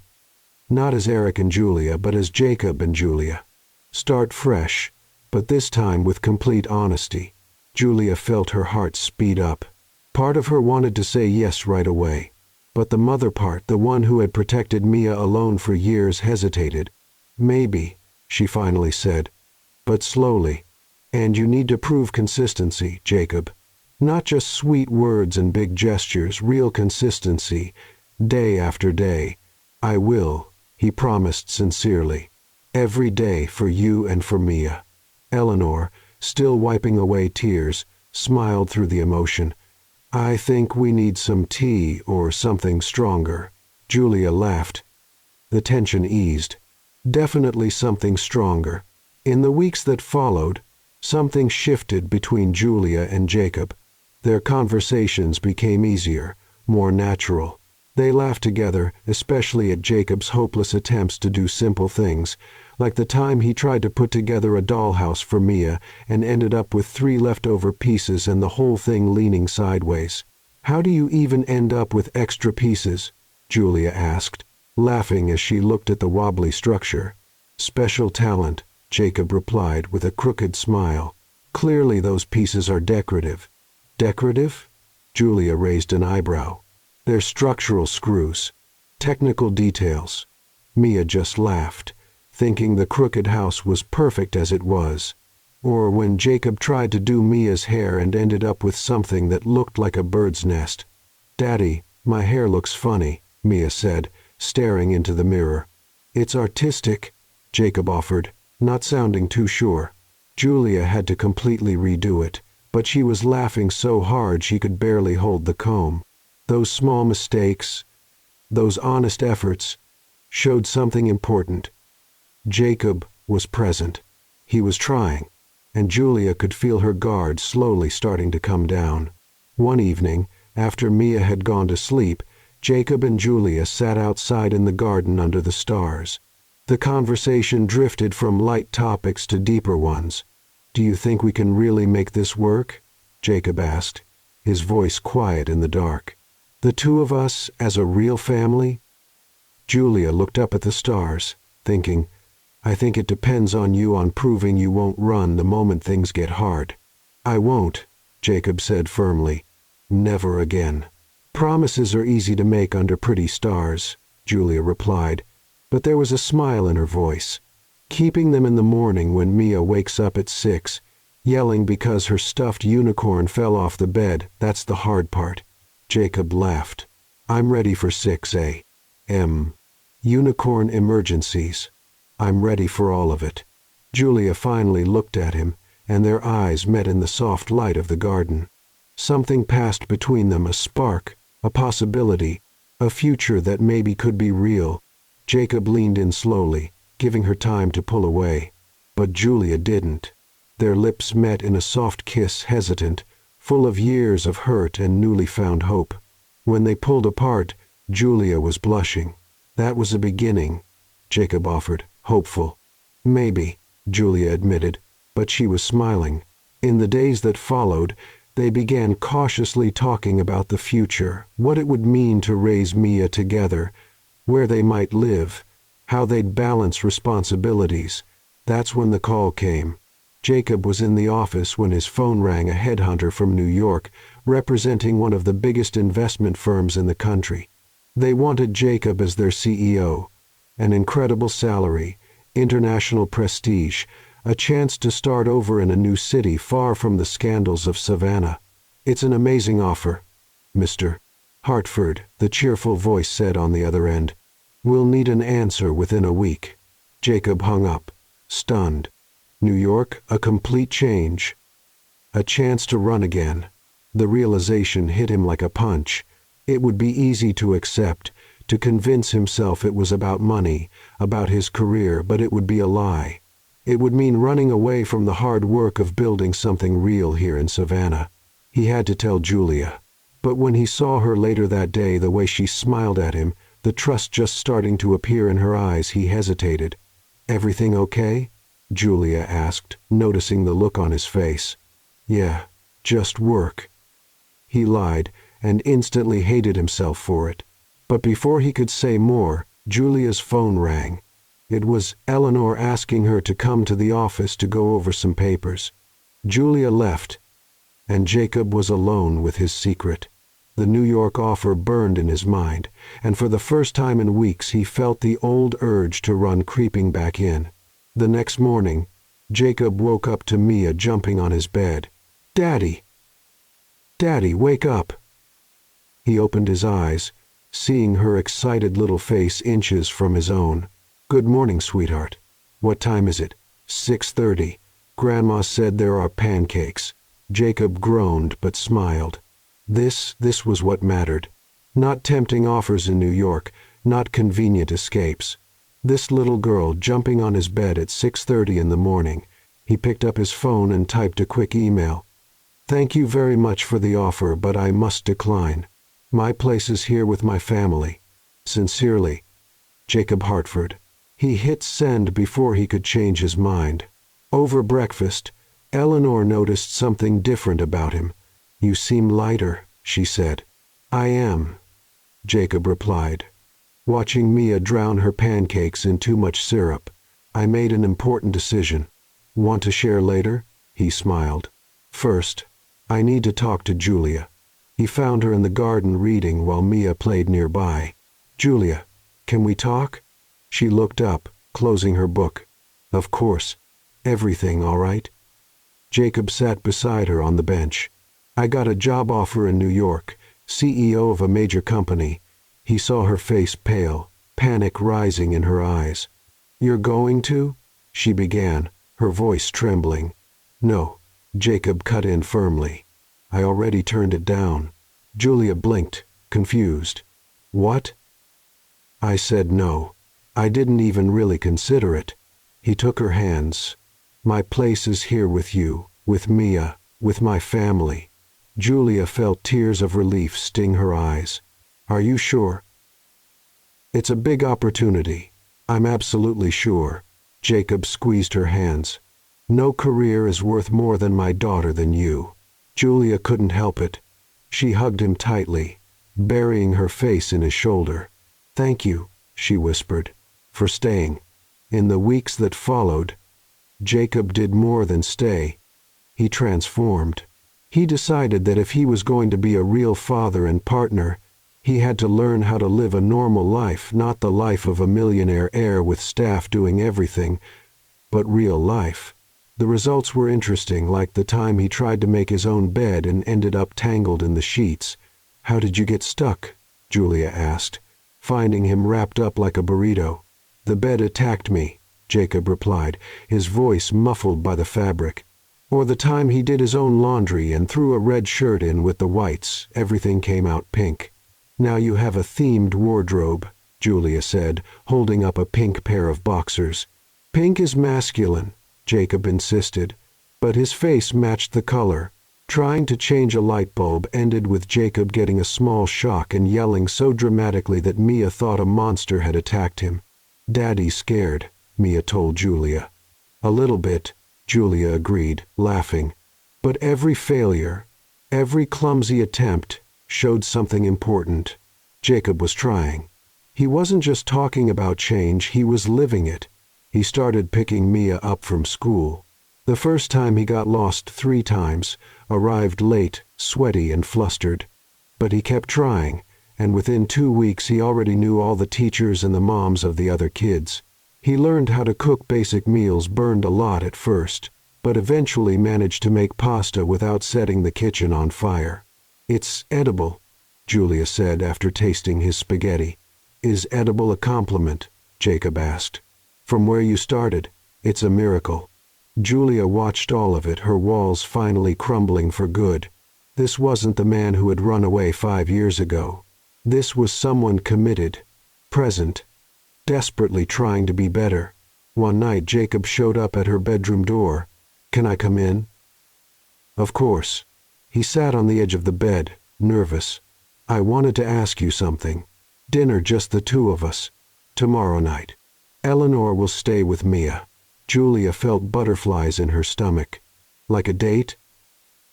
Not as Eric and Julia, but as Jacob and Julia. Start fresh, but this time with complete honesty." Julia felt her heart speed up. Part of her wanted to say yes right away. But the mother part, the one who had protected Mia alone for years, hesitated. "Maybe," she finally said. but slowly. And you need to prove consistency, Jacob. Not just sweet words and big gestures, real consistency, day after day. I will, he promised sincerely. Every day for you and for Mia. Eleanor, still wiping away tears, smiled through the emotion. I think we need some tea or something stronger. Julia laughed. The tension eased. Definitely something stronger. In the weeks that followed, something shifted between Julia and Jacob. Their conversations became easier, more natural. They laughed together, especially at Jacob's hopeless attempts to do simple things, like the time he tried to put together a dollhouse for Mia and ended up with 3 leftover pieces and the whole thing leaning sideways. How do you even end up with extra pieces? Julia asked, laughing as she looked at the wobbly structure. Special talent, Jacob replied with a crooked smile. Clearly those pieces are decorative. Decorative? Julia raised an eyebrow. They're structural screws. Technical details. Mia just laughed, thinking the crooked house was perfect as it was. Or when Jacob tried to do Mia's hair and ended up with something that looked like a bird's nest. Daddy, my hair looks funny, Mia said, staring into the mirror. It's artistic, Jacob offered, not sounding too sure. Julia had to completely redo it, but she was laughing so hard she could barely hold the comb. Those small mistakes, those honest efforts, showed something important. Jacob was present. He was trying, and Julia could feel her guard slowly starting to come down. One evening, after Mia had gone to sleep, Jacob and Julia sat outside in the garden under the stars. The conversation drifted from light topics to deeper ones. Do you think we can really make this work? Jacob asked, his voice quiet in the dark. The two of us as a real family? Julia looked up at the stars, thinking, I think it depends on you on proving you won't run the moment things get hard. I won't, Jacob said firmly. Never again. Promises are easy to make under pretty stars, Julia replied, but there was a smile in her voice. Keeping them in the morning when Mia wakes up at 6, yelling because her stuffed unicorn fell off the bed, that's the hard part. Jacob laughed. I'm ready for 6 a.m. Unicorn emergencies. I'm ready for all of it. Julia finally looked at him, and their eyes met in the soft light of the garden. Something passed between them, a spark, a possibility, a future that maybe could be real. Jacob leaned in slowly, giving her time to pull away. But Julia didn't. Their lips met in a soft kiss, hesitant, full of years of hurt and newly found hope. When they pulled apart, Julia was blushing. That was a beginning, Jacob offered, hopeful. Maybe, Julia admitted, but she was smiling. In the days that followed, they began cautiously talking about the future, what it would mean to raise Mia together, where they might live, how they'd balance responsibilities. That's when the call came. Jacob was in the office when his phone rang, a headhunter from New York, representing one of the biggest investment firms in the country. They wanted Jacob as their CEO. An incredible salary, international prestige, a chance to start over in a new city far from the scandals of Savannah. It's an amazing offer, Mr. Hartford, the cheerful voice said on the other end. We'll need an answer within a week. Jacob hung up, stunned. New York, a complete change. A chance to run again. The realization hit him like a punch. It would be easy to accept, to convince himself it was about money, about his career, but it would be a lie. It would mean running away from the hard work of building something real here in Savannah. He had to tell Julia. But when he saw her later that day, the way she smiled at him, the trust just starting to appear in her eyes, he hesitated. Everything okay? Julia asked, noticing the look on his face. Yeah, just work. He lied, and instantly hated himself for it. But before he could say more, Julia's phone rang. It was Eleanor asking her to come to the office to go over some papers. Julia left, and Jacob was alone with his secret. The New York offer burned in his mind, and for the first time in weeks he felt the old urge to run creeping back in. The next morning, Jacob woke up to Mia jumping on his bed. "Daddy! Daddy, wake up!" He opened his eyes, seeing her excited little face inches from his own. "Good morning, sweetheart. What time is it?" 6:30. Grandma said there are pancakes. Jacob groaned but smiled. This was what mattered. Not tempting offers in New York, not convenient escapes. This little girl jumping on his bed at 6:30 in the morning. He picked up his phone and typed a quick email. "Thank you very much for the offer, but I must decline. My place is here with my family. Sincerely, Jacob Hartford." He hit send before he could change his mind. Over breakfast, Eleanor noticed something different about him. "You seem lighter," she said. "I am," Jacob replied, watching Mia drown her pancakes in too much syrup. "I made an important decision." "Want to share later?" He smiled. "First, I need to talk to Julia." He found her in the garden reading while Mia played nearby. "Julia, can we talk?" She looked up, closing her book. "Of course. Everything all right?" Jacob sat beside her on the bench. "I got a job offer in New York, CEO of a major company." He saw her face pale, panic rising in her eyes. "You're going to?" she began, her voice trembling. "No," Jacob cut in firmly. "I already turned it down." Julia blinked, confused. "What?" "I said no. I didn't even really consider it." He took her hands. "My place is here with you, with Mia, with my family." Julia felt tears of relief sting her eyes. "Are you sure?" "It's a big opportunity. I'm absolutely sure." Jacob squeezed her hands. "No career is worth more than my daughter than you." Julia couldn't help it. She hugged him tightly, burying her face in his shoulder. "Thank you," she whispered, "for staying." In the weeks that followed, Jacob did more than stay. He transformed. He decided that if he was going to be a real father and partner, he had to learn how to live a normal life, not the life of a millionaire heir with staff doing everything, but real life. The results were interesting, like the time he tried to make his own bed and ended up tangled in the sheets. "How did you get stuck?" Julia asked, finding him wrapped up like a burrito. "The bed attacked me," Jacob replied, his voice muffled by the fabric. "Or the time he did his own laundry and threw a red shirt in with the whites, everything came out pink." "Now you have a themed wardrobe," Julia said, holding up a pink pair of boxers. "Pink is masculine," Jacob insisted, but his face matched the color. Trying to change a light bulb ended with Jacob getting a small shock and yelling so dramatically that Mia thought a monster had attacked him. "Daddy's scared," Mia told Julia. "A little bit," Julia agreed, laughing. "But every failure, every clumsy attempt, showed something important." Jacob was trying. He wasn't just talking about change, he was living it. He started picking Mia up from school. The first time he got lost 3 times, arrived late, sweaty and flustered. But he kept trying, and within 2 weeks he already knew all the teachers and the moms of the other kids. He learned how to cook basic meals, burned a lot at first, but eventually managed to make pasta without setting the kitchen on fire. "It's edible," Julia said after tasting his spaghetti. "Is edible a compliment?" Jacob asked. "From where you started, it's a miracle." Julia watched all of it, her walls finally crumbling for good. This wasn't the man who had run away 5 years ago. This was someone committed, present, desperately trying to be better. One night Jacob showed up at her bedroom door. "Can I come in?" "Of course." He sat on the edge of the bed, nervous. "I wanted to ask you something. Dinner just the 2 of us. Tomorrow night. Eleanor will stay with Mia." Julia felt butterflies in her stomach. "Like a date?"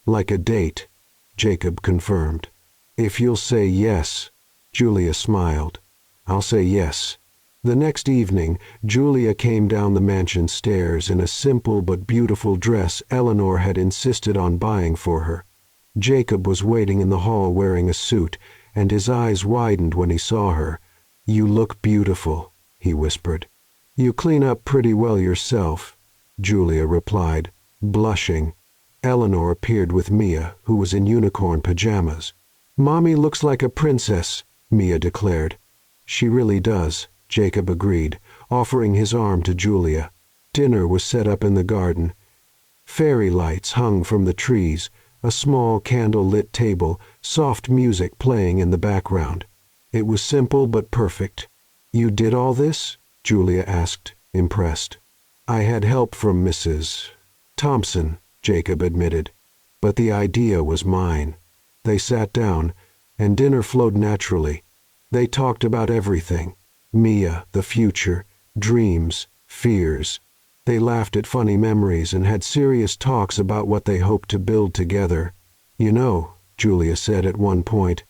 "Like a date," Jacob confirmed. "If you'll say yes." Julia smiled. "I'll say yes." The next evening, Julia came down the mansion stairs in a simple but beautiful dress Eleanor had insisted on buying for her. Jacob was waiting in the hall wearing a suit, and his eyes widened when he saw her. "You look beautiful," he whispered. "You clean up pretty well yourself." Julia replied, blushing. Eleanor appeared with Mia, who was in unicorn pajamas. "Mommy looks like a princess," Mia declared. "She really does," Jacob agreed, offering his arm to Julia. Dinner was set up in the garden. Fairy lights hung from the trees, a small candle-lit table, soft music playing in the background. It was simple but perfect. "You did all this?" Julia asked, impressed. "I had help from Mrs. Thompson," Jacob admitted, "but the idea was mine." They sat down, and dinner flowed naturally. They talked about everything: Mia, the future, dreams, fears. They laughed at funny memories and had serious talks about what they hoped to build together. "You know," Julia said at one point,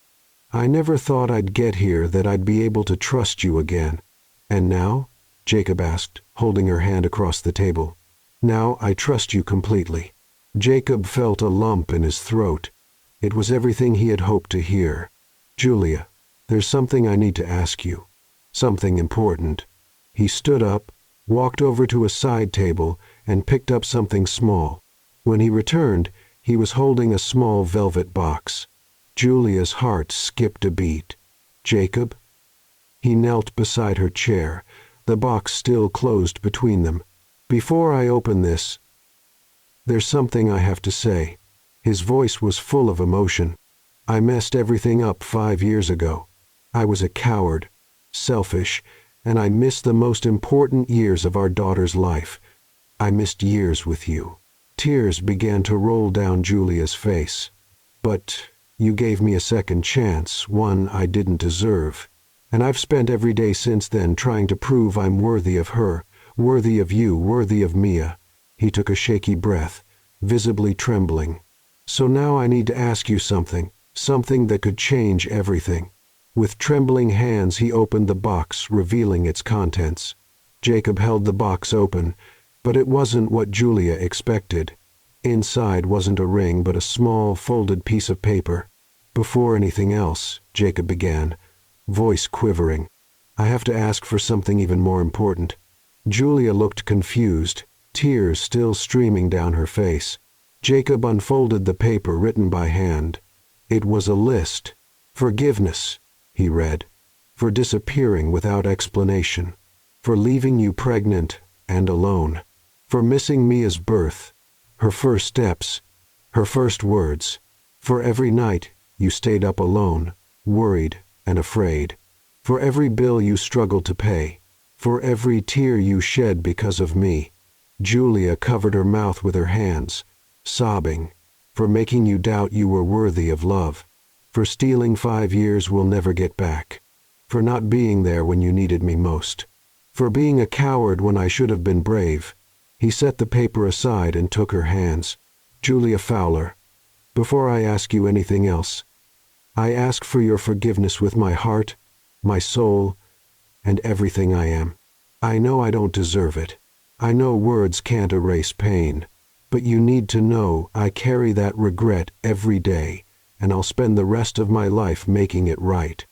"I never thought I'd get here, that I'd be able to trust you again." "And now?" Jacob asked, holding her hand across the table. "Now I trust you completely." Jacob felt a lump in his throat. It was everything he had hoped to hear. "Julia, there's something I need to ask you. Something important." He stood up, walked over to a side table, and picked up something small. When he returned, he was holding a small velvet box. Julia's heart skipped a beat. "Jacob?" He knelt beside her chair, the box still closed between them. "Before I open this, there's something I have to say." His voice was full of emotion. "I messed everything up 5 years ago. I was a coward, selfish, and I missed the most important years of our daughter's life. I missed years with you." Tears began to roll down Julia's face. "But you gave me a second chance, one I didn't deserve. And I've spent every day since then trying to prove I'm worthy of her, worthy of you, worthy of Mia." He took a shaky breath, visibly trembling. "So now I need to ask you something, something that could change everything." With trembling hands he opened the box, revealing its contents. Jacob held the box open, but it wasn't what Julia expected. Inside wasn't a ring, but a small, folded piece of paper. "Before anything else," Jacob began, voice quivering, "I have to ask for something even more important." Julia looked confused, tears still streaming down her face. Jacob unfolded the paper written by hand. It was a list. "Forgiveness," he read, "for disappearing without explanation, for leaving you pregnant and alone, for missing Mia's birth, her first steps, her first words, for every night you stayed up alone, worried and afraid, for every bill you struggled to pay, for every tear you shed because of me." Julia covered her mouth with her hands, sobbing, "For making you doubt you were worthy of love, for stealing 5 years we'll never get back, for not being there when you needed me most, for being a coward when I should have been brave." He set the paper aside and took her hands. "Julia Fowler, before I ask you anything else, I ask for your forgiveness with my heart, my soul, and everything I am. I know I don't deserve it. I know words can't erase pain. But you need to know I carry that regret every day, and I'll spend the rest of my life making it right."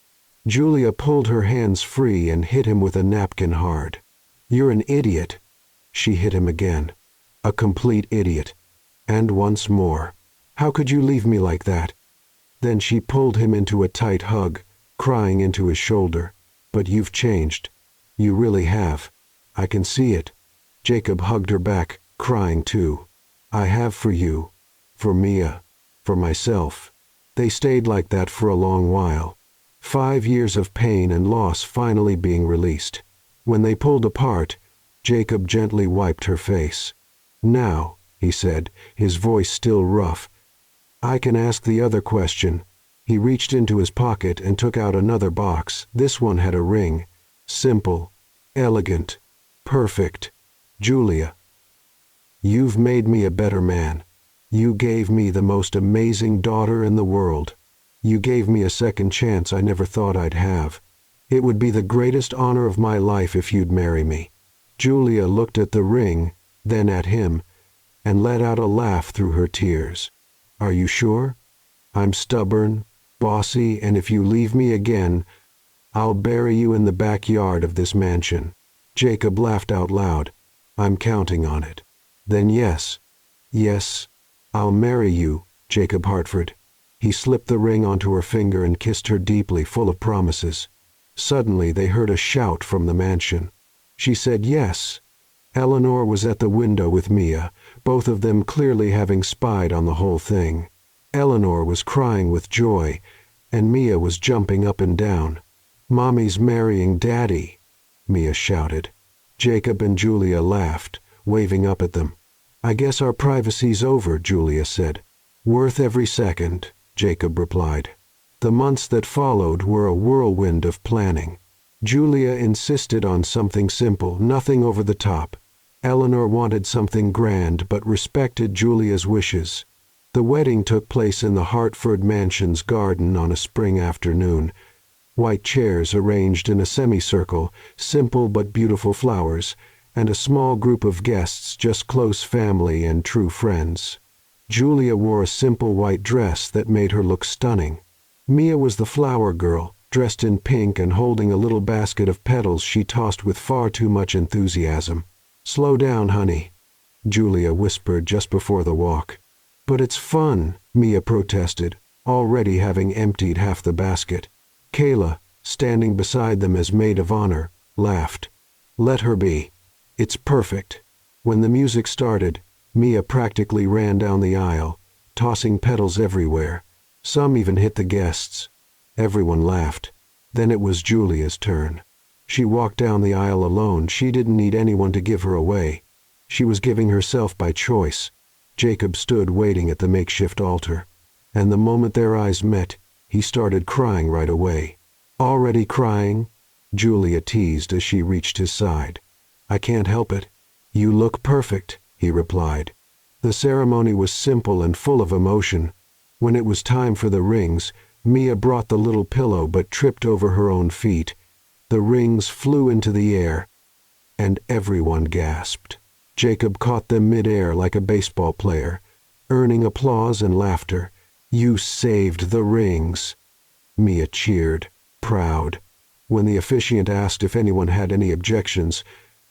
Julia pulled her hands free and hit him with a napkin hard. "You're an idiot." She hit him again. "A complete idiot." And once more. "How could you leave me like that?" Then she pulled him into a tight hug, crying into his shoulder. "But you've changed. You really have. I can see it." Jacob hugged her back, crying too. "I have for you, for Mia, for myself." They stayed like that for a long while. 5 years of pain and loss finally being released. When they pulled apart, Jacob gently wiped her face. "Now," he said, his voice still rough, "I can ask the other question." He reached into his pocket and took out another box. This one had a ring. Simple, elegant, perfect. "Julia, you've made me a better man. You gave me the most amazing daughter in the world. You gave me a second chance I never thought I'd have. It would be the greatest honor of my life if you'd marry me." Julia looked at the ring, then at him, and let out a laugh through her tears. "Are you sure? I'm stubborn, bossy, and if you leave me again, I'll bury you in the backyard of this mansion." Jacob laughed out loud. "I'm counting on it." Then yes. Yes, I'll marry you, Jacob Hartford. He slipped the ring onto her finger and kissed her deeply, full of promises. Suddenly they heard a shout from the mansion. She said yes. Eleanor was at the window with Mia, both of them clearly having spied on the whole thing. Eleanor was crying with joy, and Mia was jumping up and down. "Mommy's marrying Daddy," Mia shouted. Jacob and Julia laughed, waving up at them. "I guess our privacy's over," Julia said. "Worth every second," Jacob replied. The months that followed were a whirlwind of planning. Julia insisted on something simple, nothing over the top. Eleanor wanted something grand but respected Julia's wishes. The wedding took place in the Hartford mansion's garden on a spring afternoon. White chairs arranged in a semicircle, simple but beautiful flowers, and a small group of guests, just close family and true friends. Julia wore a simple white dress that made her look stunning. Mia was the flower girl, dressed in pink and holding a little basket of petals she tossed with far too much enthusiasm. "Slow down, honey," Julia whispered just before the walk. "But it's fun," Mia protested, already having emptied half the basket. Kayla, standing beside them as maid of honor, laughed. "Let her be. It's perfect." When the music started, Mia practically ran down the aisle, tossing petals everywhere. Some even hit the guests. Everyone laughed. Then it was Julia's turn. She walked down the aisle alone. She didn't need anyone to give her away. She was giving herself by choice. Jacob stood waiting at the makeshift altar, and the moment their eyes met, he started crying right away. "Already crying?" Julia teased as she reached his side. "I can't help it. You look perfect," he replied. The ceremony was simple and full of emotion. When it was time for the rings, Mia brought the little pillow but tripped over her own feet. The rings flew into the air, and everyone gasped. Jacob caught them mid-air like a baseball player, earning applause and laughter. "You saved the rings," Mia cheered, proud. When the officiant asked if anyone had any objections,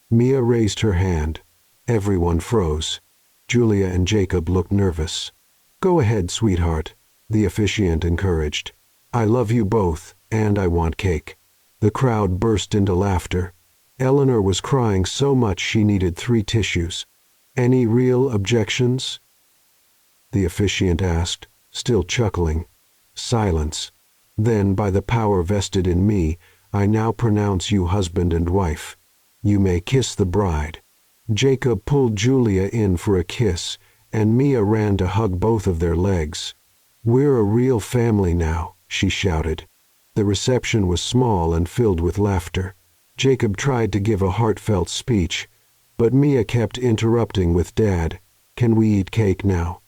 Mia raised her hand. Everyone froze. Julia and Jacob looked nervous. "Go ahead, sweetheart," the officiant encouraged. "I love you both, and I want cake." The crowd burst into laughter. Eleanor was crying so much she needed 3 tissues. "Any real objections?" the officiant asked, still chuckling. Silence. "Then, by the power vested in me, I now pronounce you husband and wife. You may kiss the bride." Jacob pulled Julia in for a kiss, and Mia ran to hug both of their legs. "We're a real family now," she shouted. The reception was small and filled with laughter. Jacob tried to give a heartfelt speech, but Mia kept interrupting with, "Dad, can we eat cake now?"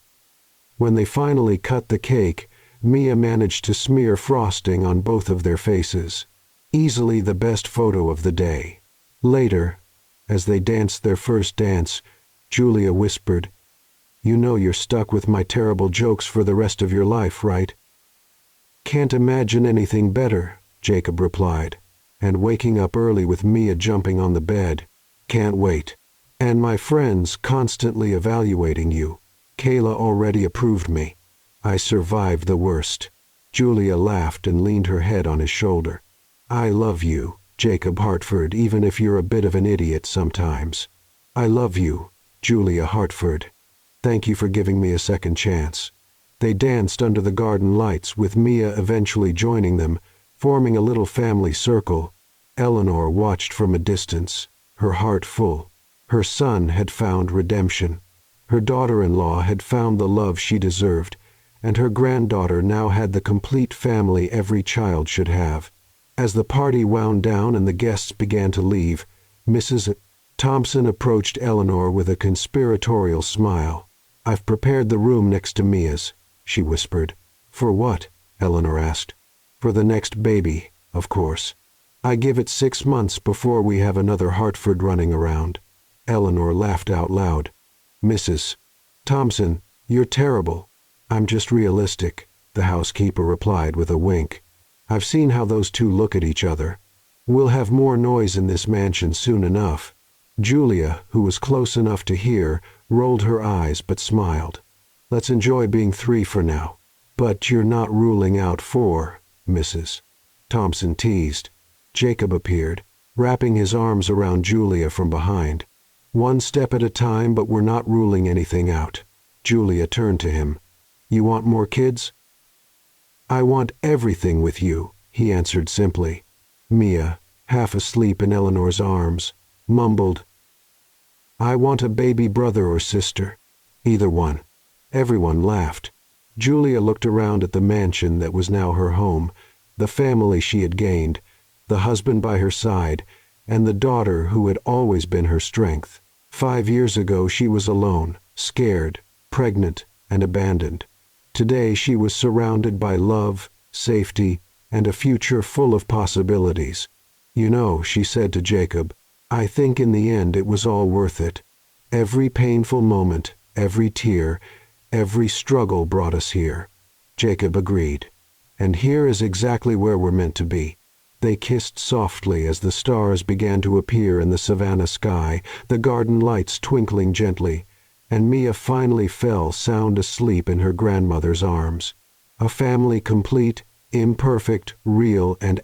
When they finally cut the cake, Mia managed to smear frosting on both of their faces. Easily the best photo of the day. Later, as they danced their first dance, Julia whispered, "You know you're stuck with my terrible jokes for the rest of your life, right?" "Can't imagine anything better," Jacob replied, "and waking up early with Mia jumping on the bed. Can't wait. And my friends constantly evaluating you. Kayla already approved me. I survived the worst." Julia laughed and leaned her head on his shoulder. "I love you, Jacob Hartford, even if you're a bit of an idiot sometimes. I love you, Julia Hartford. Thank you for giving me a second chance." They danced under the garden lights, with Mia eventually joining them, forming a little family circle. Eleanor watched from a distance, her heart full. Her son had found redemption. Her daughter-in-law had found the love she deserved, and her granddaughter now had the complete family every child should have. As the party wound down and the guests began to leave, Mrs. Thompson approached Eleanor with a conspiratorial smile. "I've prepared the room next to Mia's," she whispered. "For what?" Eleanor asked. "For the next baby, of course. I give it 6 months before we have another Hartford running around." Eleanor laughed out loud. "Mrs. Thompson, you're terrible." "I'm just realistic," the housekeeper replied with a wink. "I've seen how those two look at each other. We'll have more noise in this mansion soon enough." Julia, who was close enough to hear, rolled her eyes but smiled. "Let's enjoy being three for now." "But you're not ruling out four, Mrs. Thompson teased. Jacob appeared, wrapping his arms around Julia from behind. "One step at a time, but we're not ruling anything out." Julia turned to him. "You want more kids?" "I want everything with you," he answered simply. Mia, half asleep in Eleanor's arms, mumbled, "I want a baby brother or sister. Either one." Everyone laughed. Julia looked around at the mansion that was now her home, the family she had gained, the husband by her side, and the daughter who had always been her strength. 5 years ago she was alone, scared, pregnant, and abandoned. Today she was surrounded by love, safety, and a future full of possibilities. "You know," she said to Jacob, "I think in the end it was all worth it. Every painful moment, every tear, every struggle brought us here." Jacob agreed. "And here is exactly where we're meant to be." They kissed softly as the stars began to appear in the savannah sky, the garden lights twinkling gently, and Mia finally fell sound asleep in her grandmother's arms. A family complete, imperfect, real, and